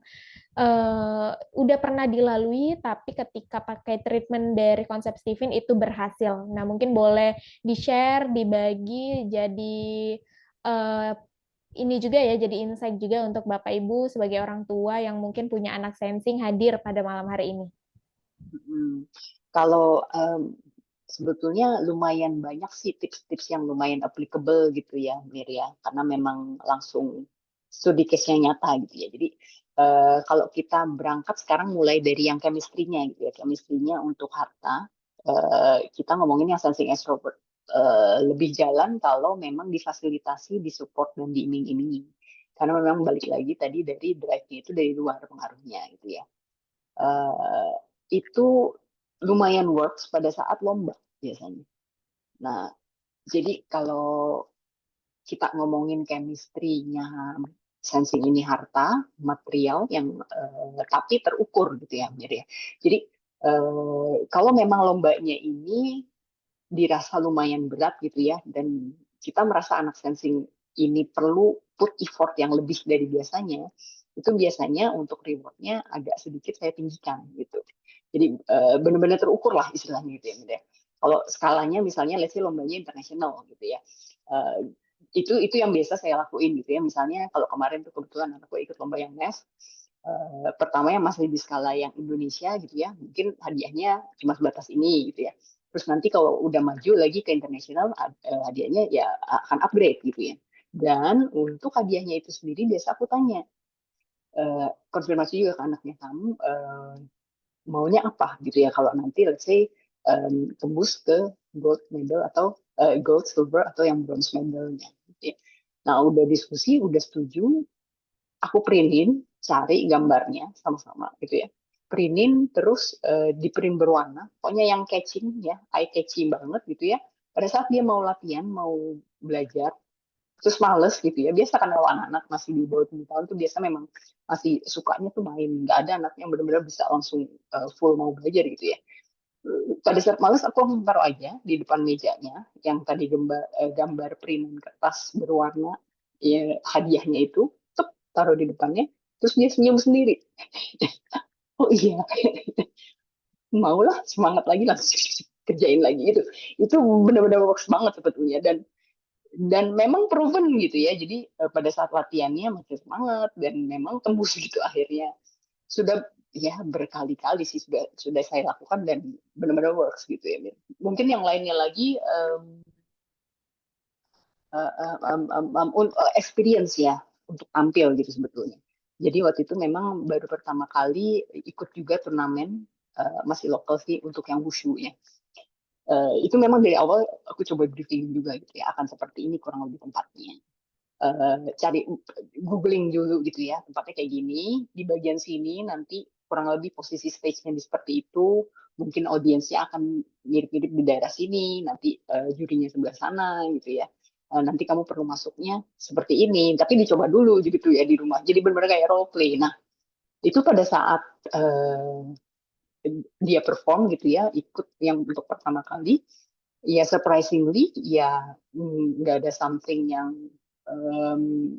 udah pernah dilalui, tapi ketika pakai treatment dari konsep Steven itu berhasil. Nah, mungkin boleh di-share, dibagi, jadi eh, ini juga ya, jadi insight juga untuk Bapak Ibu sebagai orang tua yang mungkin punya anak sensing hadir pada malam hari ini. Kalau sebetulnya lumayan banyak sih tips-tips yang lumayan applicable gitu ya, Mir ya, karena memang langsung studi case-nya nyata gitu ya. Jadi kalau kita berangkat sekarang mulai dari yang chemistry-nya gitu ya, chemistry-nya untuk harta, kita ngomongin yang sensing extrovert. Lebih jalan kalau memang difasilitasi, disupport dan diiming-imingi. Karena memang balik lagi tadi dari drive-nya itu dari luar pengaruhnya gitu ya. eh, itu lumayan works pada saat lomba biasanya. Nah, jadi kalau kita ngomongin chemistry-nya sensing ini harta, material yang tapi terukur gitu ya, Mir ya. Jadi kalau memang lombanya ini dirasa lumayan berat gitu ya, dan kita merasa anak sensing ini perlu put effort yang lebih dari biasanya, itu biasanya untuk rewardnya agak sedikit saya tinggikan gitu. Jadi benar-benar terukur lah istilahnya gitu ya, Mir ya. Kalau skalanya misalnya let's say lombanya internasional gitu ya. Eh, itu yang biasa saya lakuin gitu ya. Misalnya kalau kemarin tuh kebetulan aku ikut lomba yang MEF, pertama yang masih di skala yang Indonesia gitu ya, mungkin hadiahnya cuma sebatas ini gitu ya. Terus nanti kalau udah maju lagi ke internasional, hadiahnya ya akan upgrade gitu ya. Dan untuk hadiahnya itu sendiri biasa aku tanya, konfirmasi juga ke anaknya, kamu maunya apa gitu ya kalau nanti let's say tembus ke gold medal atau gold, silver atau yang bronze medalnya. Gitu ya. Nah udah diskusi, udah setuju, aku printin, cari gambarnya sama-sama gitu ya. Printin terus di print berwarna, pokoknya yang catching ya, eye catching banget gitu ya. Pada saat dia mau latihan, mau belajar, terus males gitu ya. Biasa kan kalau anak-anak masih di bawah 7 tahun tuh biasa memang masih sukanya tuh main. Nggak ada anak yang benar-benar bisa langsung full mau belajar gitu ya. Pada saat males aku langsung taruh aja di depan mejanya yang tadi gambar printan kertas berwarna ya, hadiahnya itu, tuh, taruh di depannya, terus dia senyum sendiri. Oh iya, maulah semangat lagi langsung kerjain lagi itu. Itu benar-benar works banget sebetulnya, dan memang proven gitu ya. Jadi pada saat latihannya masih semangat dan memang tembus gitu akhirnya. Sudah ya berkali-kali sih sudah saya lakukan dan benar-benar works gitu ya. Mungkin yang lainnya lagi experience ya untuk tampil gitu sebetulnya. Jadi waktu itu memang baru pertama kali ikut juga turnamen, masih lokal sih untuk yang wushu ya. Itu memang dari awal aku coba briefing juga gitu ya, akan seperti ini kurang lebih tempatnya. Cari googling dulu gitu ya, tempatnya kayak gini, di bagian sini nanti kurang lebih posisi stage-nya seperti itu, mungkin audiensnya akan mirip-mirip di daerah sini, nanti jurinya sebelah sana gitu ya. Nanti kamu perlu masuknya seperti ini, tapi dicoba dulu gitu ya di rumah. Jadi benar-benar kayak role play. Nah, itu pada saat dia perform gitu ya, ikut yang untuk pertama kali, ya surprisingly ya nggak ada something um,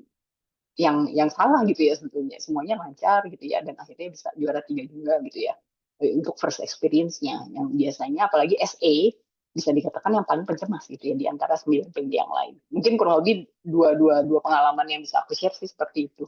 yang salah gitu ya sebetulnya, semuanya lancar gitu ya, dan akhirnya bisa juara 3 juga gitu ya. Untuk first experience-nya yang biasanya apalagi SA bisa dikatakan yang paling pencemas gitu ya di antara 9 PG yang lain. Mungkin kurang lebih dua pengalaman yang bisa aku share sih seperti itu.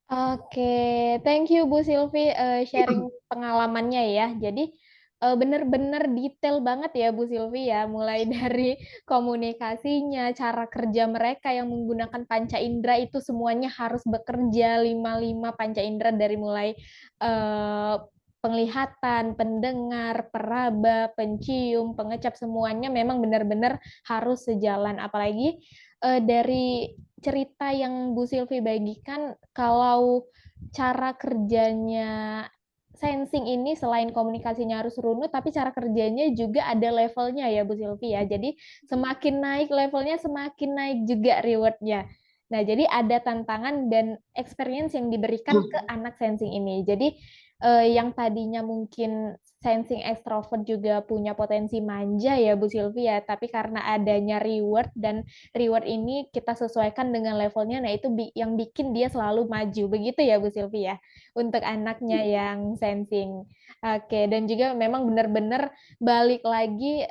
Oke, thank you Bu Silvi sharing pengalamannya ya. Jadi bener-bener detail banget ya Bu Silvi ya, mulai dari komunikasinya, cara kerja mereka yang menggunakan panca indera itu semuanya harus bekerja lima panca indera dari mulai eh, penglihatan, pendengar, peraba, pencium, pengecap semuanya memang benar-benar harus sejalan. Apalagi dari cerita yang Bu Silvi bagikan, kalau cara kerjanya sensing ini selain komunikasinya harus runut, tapi cara kerjanya juga ada levelnya ya Bu Silvi ya. Jadi semakin naik levelnya, semakin naik juga rewardnya. Nah, jadi ada tantangan dan experience yang diberikan ke anak sensing ini. Jadi yang tadinya mungkin sensing extrovert juga punya potensi manja ya Bu Silvia, tapi karena adanya reward dan reward ini kita sesuaikan dengan levelnya, nah itu yang bikin dia selalu maju. Begitu ya Bu Silvia untuk anaknya yang sensing. Oke, dan juga memang benar-benar balik lagi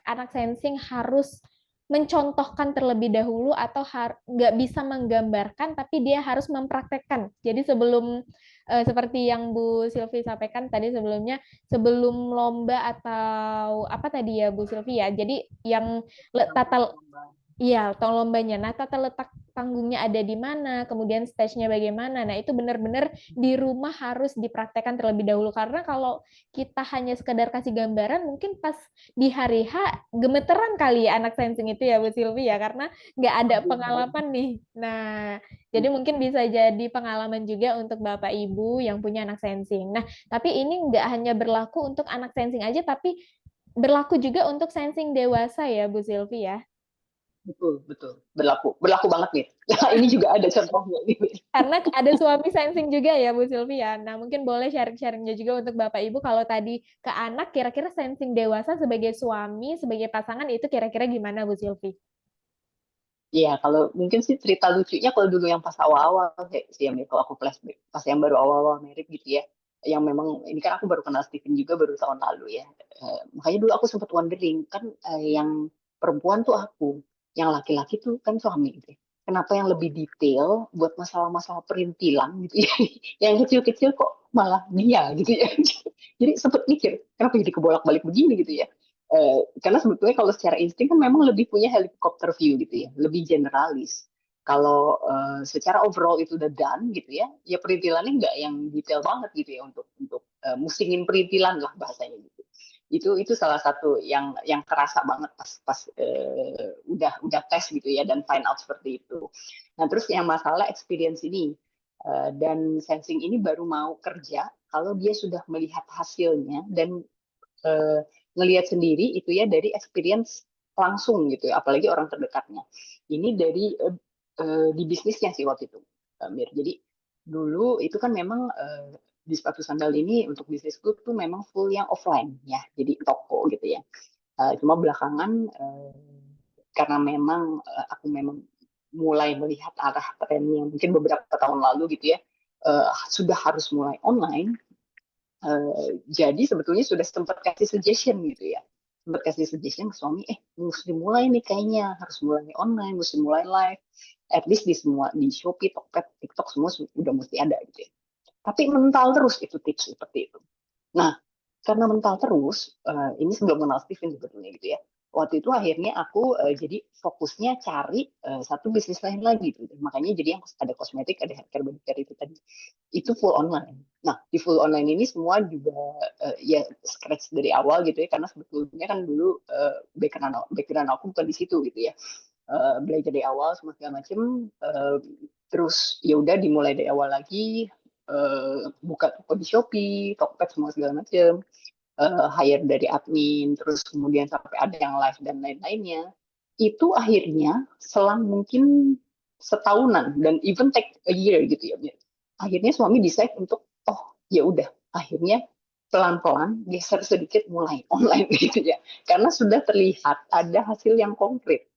anak sensing harus mencontohkan terlebih dahulu atau nggak bisa menggambarkan tapi dia harus mempraktekkan. Jadi sebelum seperti yang Bu Silvi sampaikan tadi sebelumnya, sebelum lomba atau apa tadi ya Bu Silvi ya. Jadi yang tata iya, tahun lombanya. Nah, tata letak panggungnya ada di mana, kemudian stage-nya bagaimana. Nah, itu benar-benar di rumah harus dipraktekkan terlebih dahulu. Karena kalau kita hanya sekedar kasih gambaran, mungkin pas di hari H gemeteran kali ya anak sensing itu ya Bu Silvi ya, karena nggak ada pengalaman nih. Nah, jadi mungkin bisa jadi pengalaman juga untuk Bapak Ibu yang punya anak sensing. Nah, tapi ini nggak hanya berlaku untuk anak sensing aja, tapi berlaku juga untuk sensing dewasa ya Bu Silvi ya. betul, betul. Berlaku banget nih. Nah, ini juga ada contohnya nih. Karena ada suami sensing juga ya Bu Sylvia. Nah, mungkin boleh sharing-sharingnya juga untuk Bapak Ibu kalau tadi ke anak kira-kira sensing dewasa sebagai suami, sebagai pasangan itu kira-kira gimana Bu Sylvie? Iya, kalau mungkin sih cerita lucunya kalau dulu yang pas awal-awal kayak sih yang kalau aku flashback pas yang baru awal-awal merit gitu ya, yang memang ini kan aku baru kenal Steven juga baru tahun lalu ya. Makanya dulu aku sempat wondering kan, yang perempuan tuh aku, yang laki-laki tuh kan suami gitu ya. Kenapa yang lebih detail buat masalah-masalah perintilan gitu ya, yang kecil-kecil kok malah dia gitu ya. Jadi sempet mikir kenapa jadi kebolak-balik begini gitu ya. Karena sebetulnya kalau secara insting kan memang lebih punya helikopter view gitu ya, lebih generalis. Kalau secara overall itu udah done gitu ya, ya perintilannya nggak yang detail banget gitu ya untuk musingin perintilan lah bahasanya gitu. Itu salah satu yang terasa banget pas pas udah tes gitu ya dan find out seperti itu. Nah terus yang masalah experience ini, dan sensing ini baru mau kerja kalau dia sudah melihat hasilnya dan eh, ngelihat sendiri itu ya dari experience langsung gitu ya, apalagi orang terdekatnya. Ini dari di bisnisnya sih waktu itu, Mir. Jadi dulu itu kan memang di sepatu sandal ini untuk bisnisku tuh memang full yang offline ya, jadi toko gitu ya. Cuma belakangan karena memang aku memang mulai melihat arah trennya mungkin beberapa tahun lalu gitu ya, sudah harus mulai online. Jadi sebetulnya sudah sempat kasih suggestion gitu ya. Sempat kasih suggestion ke suami, mesti mulai nih kayaknya, harus mulai online, mesti mulai live. At least di semua, di Shopee, Tokped, TikTok semua udah mesti ada gitu ya. Tapi mental terus itu tips seperti itu. Nah, karena mental terus, ini sebelum kenal Steven sebetulnya gitu ya. Waktu itu akhirnya aku jadi fokusnya cari satu bisnis lain lagi gitu. Makanya jadi yang ada kosmetik, ada haircare, body care itu tadi. Itu full online. Nah, di full online ini semua juga ya scratch dari awal gitu ya. Karena sebetulnya kan dulu background aku bukan di situ gitu ya. Belajar dari awal semua segala macam. Terus ya udah dimulai dari awal lagi, buka toko di Shopee, Tokped semua segala macam, hire dari admin, terus kemudian sampai ada yang live dan lain-lainnya. Itu akhirnya selang mungkin setahunan dan even take a year gitu ya. Akhirnya suami decide untuk ya udah akhirnya pelan-pelan geser sedikit mulai online gitu ya. Karena sudah terlihat ada hasil yang konkret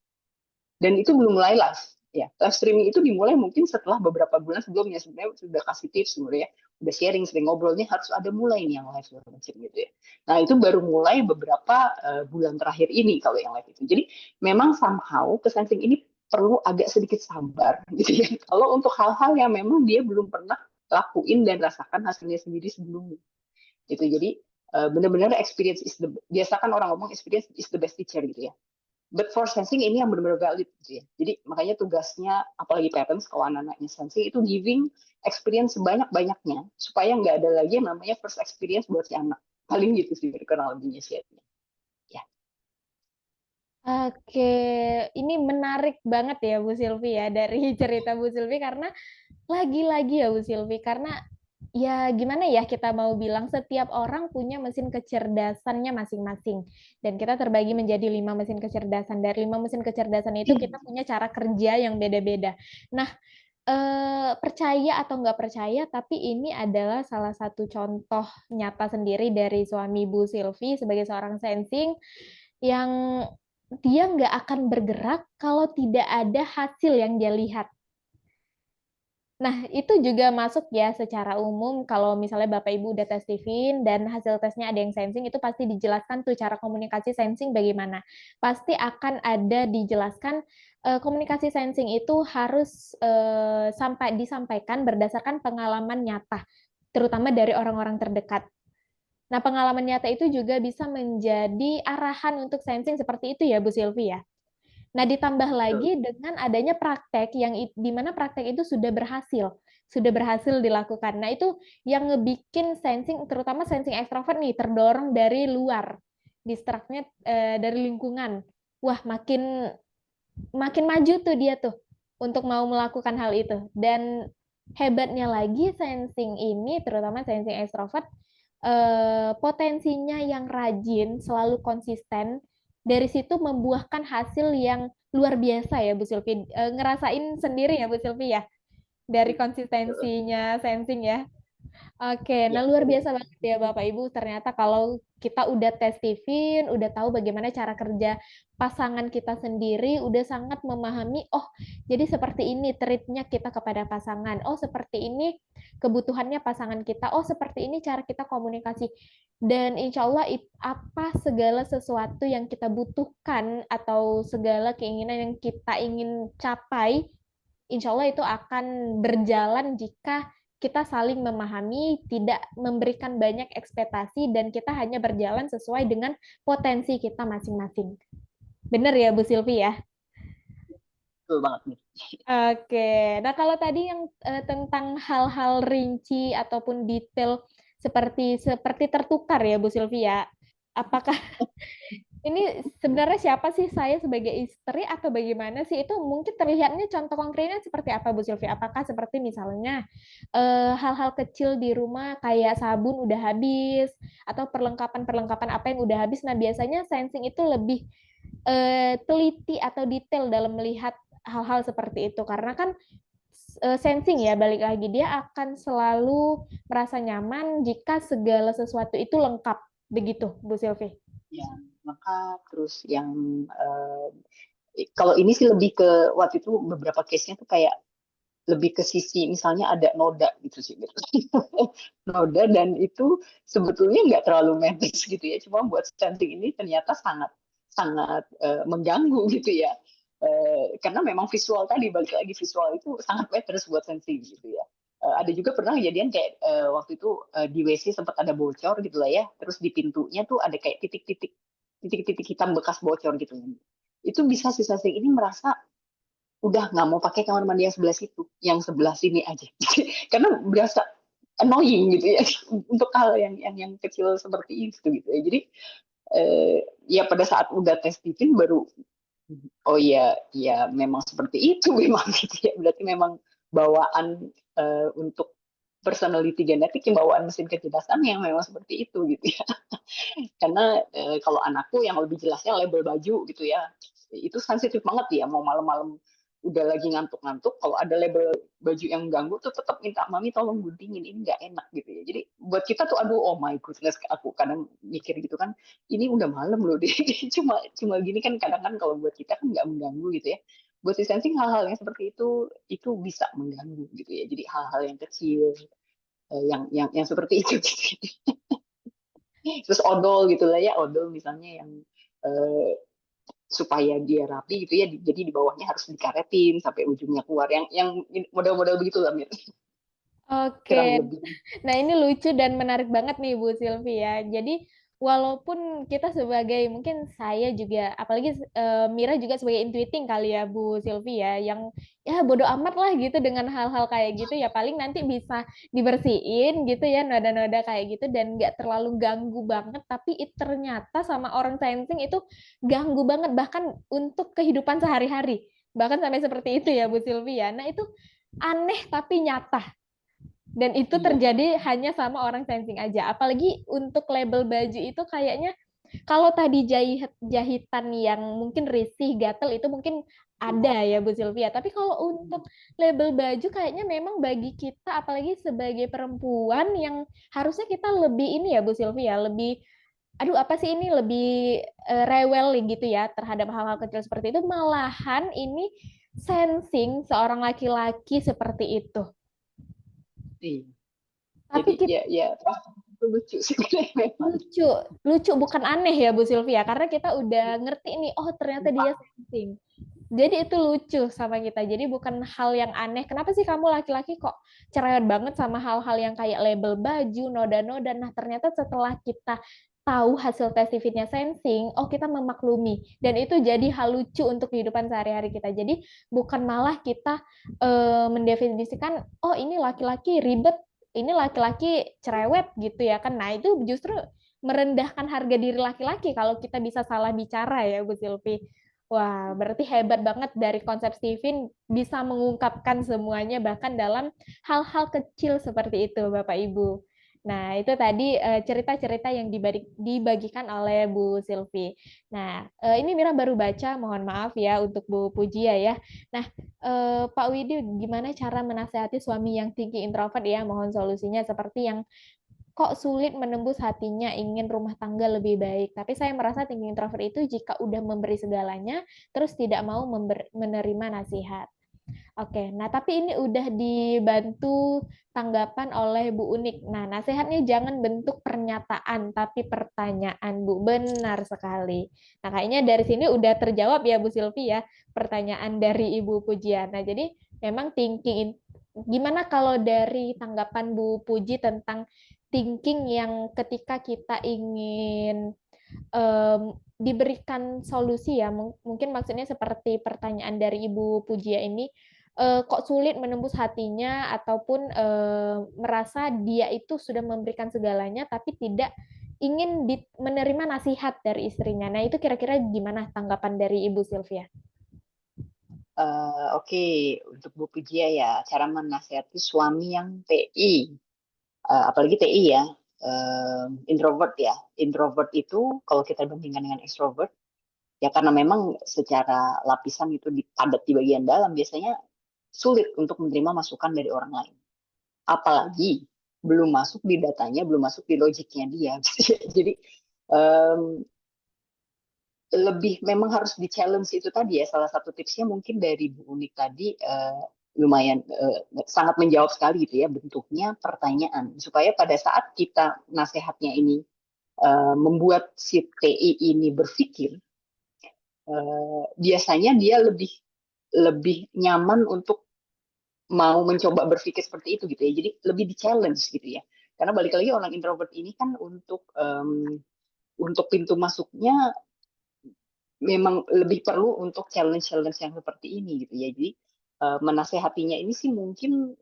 dan itu belum mulai live ya. Live streaming itu dimulai mungkin setelah beberapa bulan sebelumnya, sebenarnya sudah kasih tips sebenarnya ya, udah sharing sering ngobrolnya harus ada mulai nih yang live macam gitu ya. Nah itu baru mulai beberapa bulan terakhir ini kalau yang live itu. Jadi memang somehow kesensing ini perlu agak sedikit sabar gitu ya, kalau untuk hal-hal yang memang dia belum pernah lakuin dan rasakan hasilnya sendiri sebelumnya gitu. Jadi benar-benar experience is the, biasa kan orang ngomong experience is the best teacher gitu ya. But for sensing ini yang benar-benar valid gitu ya. Jadi makanya tugasnya apalagi parents kalau anak-anaknya sensing itu giving experience sebanyak-banyaknya supaya nggak ada lagi yang namanya first experience buat si anak. Paling gitu sih kurang lebihnya sih. Ya. Oke, ini menarik banget ya Bu Sylvie ya dari cerita Bu Sylvie karena lagi-lagi ya Bu Sylvie karena ya gimana ya kita mau bilang setiap orang punya mesin kecerdasannya masing-masing dan kita terbagi menjadi 5 mesin kecerdasan. Dari 5 mesin kecerdasan itu kita punya cara kerja yang beda-beda. Nah, percaya atau nggak percaya, tapi ini adalah salah satu contoh nyata sendiri dari suami Bu Sylvie sebagai seorang sensing yang dia nggak akan bergerak kalau tidak ada hasil yang dia lihat. Nah, itu juga masuk ya secara umum kalau misalnya Bapak Ibu udah tes Tivin dan hasil tesnya ada yang sensing, itu pasti dijelaskan tuh cara komunikasi sensing bagaimana. Pasti akan ada dijelaskan komunikasi sensing itu harus sampai disampaikan berdasarkan pengalaman nyata, terutama dari orang-orang terdekat. Nah, pengalaman nyata itu juga bisa menjadi arahan untuk sensing seperti itu ya, Bu Sylvie ya. Nah, ditambah lagi dengan adanya praktek yang di mana praktek itu sudah berhasil dilakukan. Nah, itu yang ngebikin sensing, terutama sensing ekstrovert nih, terdorong dari luar, distract-nya dari lingkungan. Wah, makin makin maju tuh dia tuh untuk mau melakukan hal itu. Dan hebatnya lagi sensing ini, terutama sensing ekstrovert, potensinya yang rajin, selalu konsisten, dari situ membuahkan hasil yang luar biasa ya Bu Sylvie. Ngerasain sendiri ya Bu Sylvie ya dari Hmm, betul. konsistensinya sensing ya. Oke, Ya, nah luar betul. biasa banget ya Bapak Ibu. Ternyata kalau kita udah tes Tiffin, udah tahu bagaimana cara kerja pasangan kita sendiri, udah sangat memahami, oh jadi seperti ini treatnya kita kepada pasangan, oh seperti ini kebutuhannya pasangan kita, oh seperti ini cara kita komunikasi. Dan insya Allah apa segala sesuatu yang kita butuhkan atau segala keinginan yang kita ingin capai, insya Allah itu akan berjalan jika kita saling memahami, tidak memberikan banyak ekspektasi, dan kita hanya berjalan sesuai dengan potensi kita masing-masing. Benar ya, Bu Sylvie ya? Betul banget nih. Oke, nah kalau tadi yang tentang hal-hal rinci ataupun detail seperti seperti tertukar ya, Bu Sylvia. Apakah ini sebenarnya siapa sih saya sebagai istri atau bagaimana sih? Itu mungkin terlihatnya contoh konkretnya seperti apa, Bu Sylvia? Apakah seperti misalnya hal-hal kecil di rumah kayak sabun udah habis atau perlengkapan-perlengkapan apa yang udah habis? Nah, biasanya sensing itu lebih teliti atau detail dalam melihat hal-hal seperti itu karena kan sensing ya balik lagi dia akan selalu merasa nyaman jika segala sesuatu itu lengkap begitu Bu Sylvie. Ya, maka terus yang kalau ini sih lebih ke waktu itu beberapa case-nya tuh kayak lebih ke sisi misalnya ada noda gitu sih gitu. Noda dan itu sebetulnya nggak terlalu medis gitu ya, cuma buat stunting ini ternyata sangat sangat mengganggu gitu ya. Karena memang visual tadi balik lagi visual itu sangat matters buat sensing gitu ya. Ada juga pernah kejadian kayak waktu itu di WC sempat ada bocor gitu lah ya, terus di pintunya tuh ada kayak titik-titik hitam bekas bocor gitu. Itu bisa si sensing ini merasa udah nggak mau pakai kamar mandi yang sebelah situ, yang sebelah sini aja. Karena berasa annoying gitu ya untuk hal yang kecil seperti itu gitu ya. Jadi ya pada saat udah tes titin baru oh ya ya memang seperti itu memang gitu ya. Berarti memang bawaan untuk personality genetik yang bawaan mesin kecerdasan yang memang seperti itu gitu ya. Karena kalau anakku yang lebih jelasnya label baju gitu ya, itu sensitif banget ya. Mau malam-malam udah lagi ngantuk-ngantuk, kalau ada label baju yang ganggu tuh tetap minta mami tolong guntingin, ini nggak enak gitu ya. Jadi buat kita tuh aduh oh my goodness, aku kadang mikir gitu kan, ini udah malam loh deh. cuma cuma gini kan kadang kan kalau buat kita kan nggak mengganggu gitu ya. Buat si sensing hal-hal yang seperti itu bisa mengganggu gitu ya. Jadi hal-hal yang kecil yang seperti itu gitu. Terus odol gitu lah ya, odol misalnya yang eh, supaya dia rapi gitu ya, jadi di bawahnya harus dikaretin sampai ujungnya keluar, yang model-model begitu lah Mir. Oke, Kurang lebih. nah ini lucu dan menarik banget nih Bu Sylvie ya. Jadi walaupun kita sebagai mungkin saya juga, apalagi Mira juga sebagai intuiting kali ya Bu Sylvie ya, yang ya bodo amat lah gitu dengan hal-hal kayak gitu ya paling nanti bisa dibersihin gitu ya noda-noda kayak gitu dan nggak terlalu ganggu banget. Tapi ternyata sama orang sensing itu ganggu banget bahkan untuk kehidupan sehari-hari. Bahkan sampai seperti itu ya Bu Sylvie ya. Nah itu aneh tapi nyata dan itu Iya. terjadi hanya sama orang sensing aja. Apalagi untuk label baju itu kayaknya kalau tadi jahitan yang mungkin risih, gatel itu mungkin ada ya Bu Sylvia. Tapi kalau untuk label baju kayaknya memang bagi kita apalagi sebagai perempuan yang harusnya kita lebih ini ya Bu Sylvia, lebih aduh apa sih ini lebih rewel gitu ya terhadap hal-hal kecil seperti itu malahan ini sensing seorang laki-laki seperti itu. Iya. Jadi Tapi kita ya ya itu lucu sih memang. lucu, lucu bukan aneh ya Bu Sylvia, karena kita udah ngerti nih, oh ternyata dia sensing. Jadi itu lucu sama kita. Jadi bukan hal yang aneh. Kenapa sih kamu laki-laki kok cerewet banget sama hal-hal yang kayak label baju, noda-noda. Nah ternyata setelah kita tahu hasil tes TV-nya sensing, oh kita memaklumi. Dan itu jadi hal lucu untuk kehidupan sehari-hari kita. Jadi bukan malah kita mendefinisikan, oh ini laki-laki ribet, ini laki-laki cerewet gitu ya kan. Nah itu justru merendahkan harga diri laki-laki kalau kita bisa salah bicara ya Bu Silvi. Wah, berarti hebat banget dari konsep Steven bisa mengungkapkan semuanya bahkan dalam hal-hal kecil seperti itu, Bapak Ibu. Nah, itu tadi cerita-cerita yang dibagikan oleh Bu Silvi. Nah, ini Mira baru baca, mohon maaf ya untuk Bu Pujia ya. Nah, Pak Widi, gimana cara menasehati suami yang tinggi introvert ya? Mohon solusinya seperti yang kok sulit menembus hatinya ingin rumah tangga lebih baik. Tapi saya merasa tinggi introvert itu jika udah memberi segalanya, terus tidak mau menerima nasihat. Oke, nah tapi ini udah dibantu tanggapan oleh Bu Unik. Nah, nasihatnya jangan bentuk pernyataan, tapi pertanyaan, Bu. Benar sekali. Nah, kayaknya dari sini udah terjawab ya, Bu Silvi ya, pertanyaan dari Ibu Pujian. Nah, jadi memang gimana kalau dari tanggapan Bu Puji tentang thinking yang ketika kita ingin diberikan solusi ya, mungkin maksudnya seperti pertanyaan dari Ibu Pujia ini, kok sulit menembus hatinya ataupun merasa dia itu sudah memberikan segalanya tapi tidak ingin menerima nasihat dari istrinya. Nah, itu kira-kira gimana tanggapan dari Ibu Sylvia? Oke, untuk Bu Pujia ya, cara menasihati suami yang TI, apalagi TI ya, introvert ya. Introvert itu kalau kita bandingkan dengan extrovert, ya karena memang secara lapisan itu padat di bagian dalam, biasanya sulit untuk menerima masukan dari orang lain. Apalagi belum masuk di datanya, belum masuk di logiknya dia. Jadi um, lebih memang harus di challenge itu tadi ya. Salah satu tipsnya mungkin dari Bu Unik tadi lumayan sangat menjawab sekali gitu ya, bentuknya pertanyaan supaya pada saat kita nasehatnya ini membuat si TI ini berpikir, biasanya dia lebih lebih nyaman untuk mau mencoba berpikir seperti itu gitu ya. Jadi lebih di challenge gitu ya. Karena balik lagi orang introvert ini kan untuk pintu masuknya memang lebih perlu untuk challenge-challenge yang seperti ini gitu ya. Jadi menasehatinya ini sih mungkin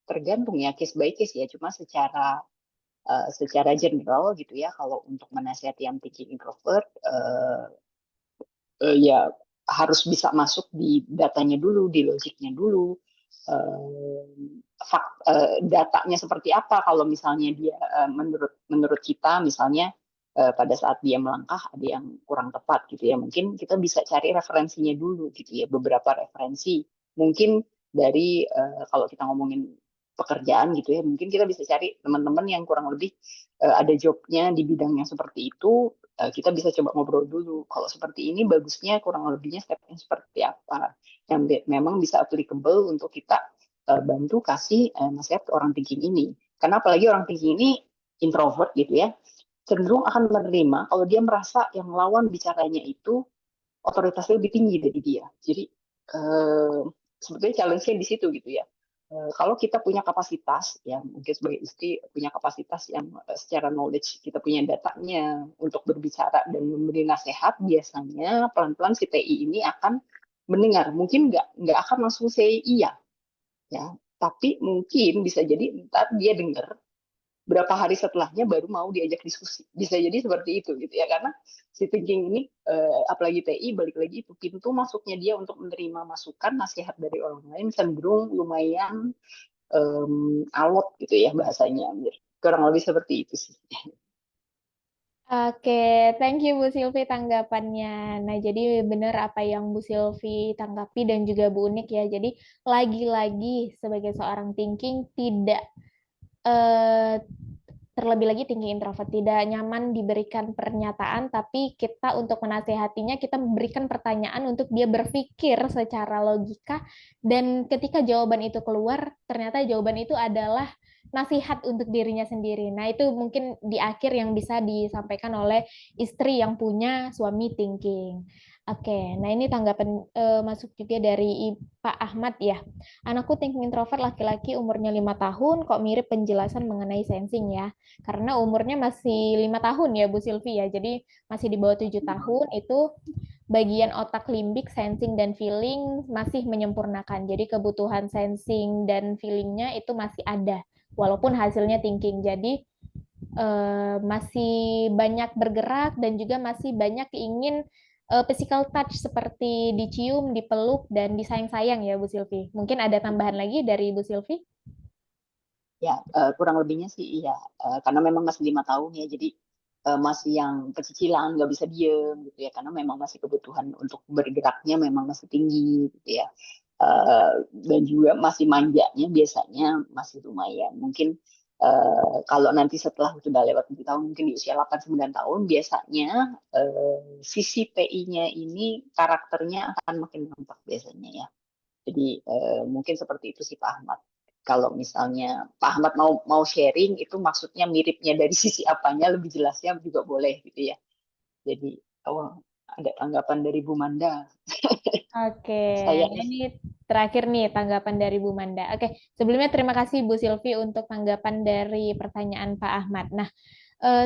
tergantung ya case by case ya. Cuma secara general gitu ya, kalau untuk menasehati yang thinking introvert ya harus bisa masuk di datanya dulu, di logiknya dulu. Datanya seperti apa kalau misalnya dia menurut menurut kita misalnya pada saat dia melangkah ada yang kurang tepat gitu ya, mungkin kita bisa cari referensinya dulu gitu ya, beberapa referensi mungkin dari kalau kita ngomongin pekerjaan gitu ya, mungkin kita bisa cari teman-teman yang kurang lebih ada jobnya di bidang yang seperti itu. Kita bisa coba ngobrol dulu. Kalau seperti ini bagusnya kurang lebihnya stepnya seperti apa yang memang bisa applicable untuk kita bantu kasih nasihat ke orang thinking ini. Karena apalagi orang thinking ini introvert gitu ya, cenderung akan menerima kalau dia merasa yang lawan bicaranya itu otoritasnya lebih tinggi dari dia. Jadi eh, sebetulnya challenge-nya di situ gitu ya. Kalau kita punya kapasitas, ya mungkin sebagai istri punya kapasitas yang secara knowledge kita punya datanya untuk berbicara dan memberi nasihat, biasanya pelan-pelan si TI ini akan mendengar. Mungkin nggak akan langsung say iya, ya. Tapi mungkin bisa jadi ntar dia dengar berapa hari setelahnya baru mau diajak diskusi. Bisa jadi seperti itu gitu ya, karena si thinking ini apalagi TI balik lagi itu pintu masuknya dia untuk menerima masukan nasihat dari orang lain cenderung lumayan alot gitu ya bahasanya. Kurang lebih seperti itu sih. Oke, thank you Bu Silvi tanggapannya. Nah, jadi benar apa yang Bu Silvi tanggapi dan juga Bu Unik ya. Jadi lagi-lagi sebagai seorang thinking tidak eh, terlebih lagi tinggi introvert tidak nyaman diberikan pernyataan, tapi kita untuk menasehatinya kita memberikan pertanyaan untuk dia berpikir secara logika dan ketika jawaban itu keluar ternyata jawaban itu adalah nasihat untuk dirinya sendiri. Nah, itu mungkin di akhir yang bisa disampaikan oleh istri yang punya suami thinking. Oke, nah ini tanggapan masuk juga dari Pak Ahmad ya. Anakku thinking introvert laki-laki umurnya 5 tahun, kok mirip penjelasan mengenai sensing ya. Karena umurnya masih 5 tahun ya Bu Silvi ya, jadi masih di bawah 7 tahun itu bagian otak limbik sensing dan feeling masih menyempurnakan. Jadi kebutuhan sensing dan feelingnya itu masih ada, walaupun hasilnya thinking. Jadi masih banyak bergerak dan juga masih banyak ingin physical touch seperti dicium, dipeluk, dan disayang-sayang ya Bu Silvi. Mungkin ada tambahan lagi dari Bu Silvi? Ya, kurang lebihnya sih iya. Karena memang masih 5 tahun ya, jadi masih yang pecicilan, nggak bisa diem gitu ya, karena memang masih kebutuhan untuk bergeraknya memang masih tinggi gitu ya. Eh, dan juga masih manjanya biasanya masih lumayan. Mungkin kalau nanti setelah sudah lewat 7 tahun, mungkin di usia 8-9 tahun, biasanya sisi PI-nya ini karakternya akan makin nampak biasanya ya. Jadi mungkin seperti itu sih Pak Ahmad. Kalau misalnya Pak Ahmad mau mau sharing itu maksudnya miripnya dari sisi apanya lebih jelasnya juga boleh gitu ya. Jadi oh, ada tanggapan dari Bu Manda. Oke, Saya nah ini terakhir nih tanggapan dari Bu Manda. Oke, sebelumnya terima kasih Bu Silvi untuk tanggapan dari pertanyaan Pak Ahmad. Nah,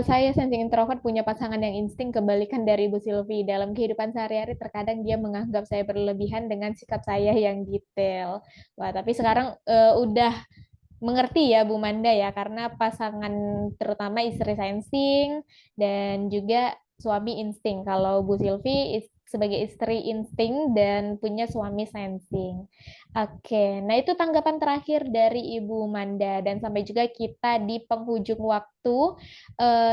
saya sensing introvert punya pasangan yang insting kebalikan dari Bu Silvi. Dalam kehidupan sehari-hari terkadang dia menganggap saya berlebihan dengan sikap saya yang detail. Wah, tapi sekarang udah mengerti ya Bu Manda ya, karena pasangan terutama istri sensing dan juga suami insting. Kalau Bu Silvi sebagai istri insting dan punya suami sensing. Oke, nah itu tanggapan terakhir dari Ibu Manda dan sampai juga kita di penghujung waktu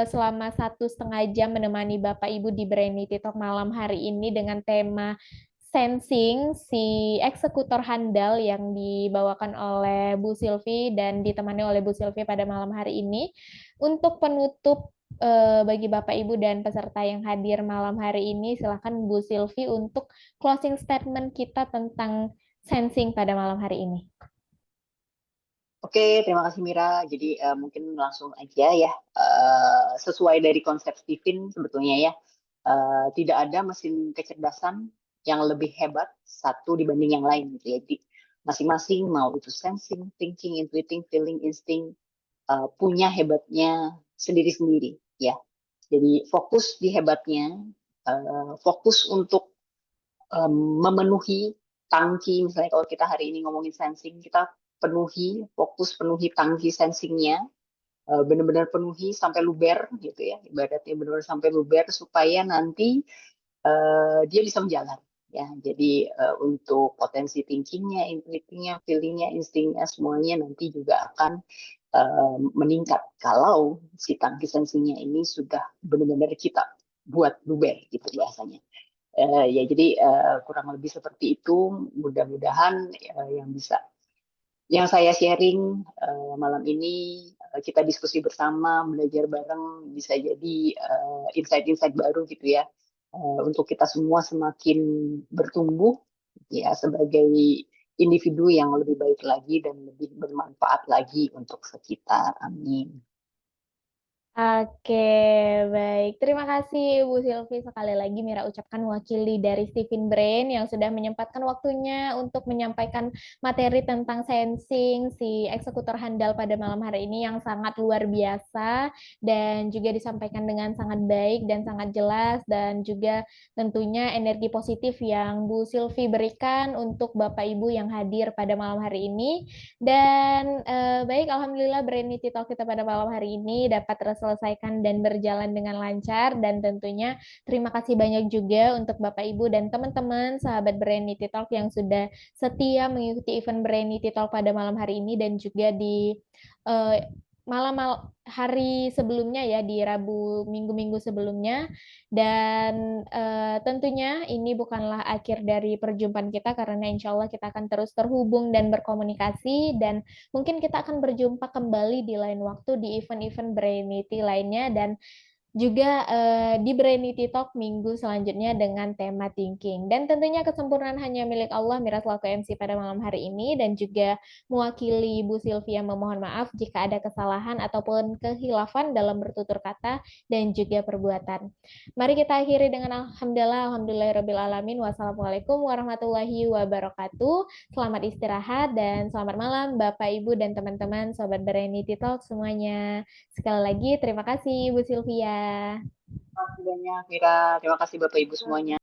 selama 1,5 jam menemani Bapak Ibu di Brainy Talk malam hari ini dengan tema Sensing, si eksekutor handal yang dibawakan oleh Bu Silvi dan ditemani oleh Bu Silvi pada malam hari ini. Untuk penutup bagi Bapak Ibu dan peserta yang hadir malam hari ini, silakan Bu Silvi untuk closing statement kita tentang sensing pada malam hari ini. Oke, terima kasih Mira. Jadi mungkin langsung aja ya. Sesuai dari konsep Stephen sebetulnya ya, tidak ada mesin kecerdasan yang lebih hebat satu dibanding yang lain gitu ya. Jadi masing-masing mau itu sensing, thinking, intuiting, feeling, insting punya hebatnya sendiri-sendiri ya. Jadi fokus di hebatnya, fokus untuk memenuhi tangki. Misalnya kalau kita hari ini ngomongin sensing, kita fokus penuhi tangki sensingnya, benar-benar penuhi sampai luber gitu ya, ibaratnya benar-benar sampai luber supaya nanti dia bisa menjalan ya. Jadi untuk potensi thinkingnya, intuitingnya, feelingnya, instingnya semuanya nanti juga akan meningkat kalau si tangki sensingnya ini sudah benar-benar kita buat luber gitu bahasanya. Ya jadi kurang lebih seperti itu. Mudah-mudahan yang bisa yang saya sharing malam ini kita diskusi bersama, belajar bareng, bisa jadi insight-insight baru gitu ya, untuk kita semua semakin bertumbuh ya sebagai individu yang lebih baik lagi dan lebih bermanfaat lagi untuk sekitar. Amin. Oke, baik. Terima kasih Bu Silvi. Sekali lagi Mira ucapkan wakili dari Stephen Brain yang sudah menyempatkan waktunya untuk menyampaikan materi tentang sensing si eksekutor handal pada malam hari ini yang sangat luar biasa dan juga disampaikan dengan sangat baik dan sangat jelas dan juga tentunya energi positif yang Bu Silvi berikan untuk Bapak Ibu yang hadir pada malam hari ini. Dan baik, Alhamdulillah Brainity Talk kita pada malam hari ini dapat terselesaikan dan berjalan dengan lancar. Dan tentunya terima kasih banyak juga untuk Bapak Ibu dan teman-teman sahabat Brainity Talk yang sudah setia mengikuti event Brainity Talk pada malam hari ini dan juga di uh, malam hari sebelumnya ya di Rabu minggu-minggu sebelumnya. Dan tentunya ini bukanlah akhir dari perjumpaan kita karena insya Allah kita akan terus terhubung dan berkomunikasi dan mungkin kita akan berjumpa kembali di lain waktu di event-event Brainity lainnya dan juga di Brainity Talk minggu selanjutnya dengan tema thinking. Dan tentunya kesempurnaan hanya milik Allah, Mira selaku MC pada malam hari ini, dan juga mewakili Bu Sylvia memohon maaf jika ada kesalahan ataupun kehilafan dalam bertutur kata dan juga perbuatan. Mari kita akhiri dengan Alhamdulillah, Alhamdulillahirrahmanirrahim. Wassalamualaikum warahmatullahi wabarakatuh. Selamat istirahat dan selamat malam Bapak, Ibu, dan teman-teman Sobat Brainity Talk semuanya. Sekali lagi terima kasih Bu Sylvia. Terima kasih banyak Mira, terima kasih Bapak Ibu semuanya.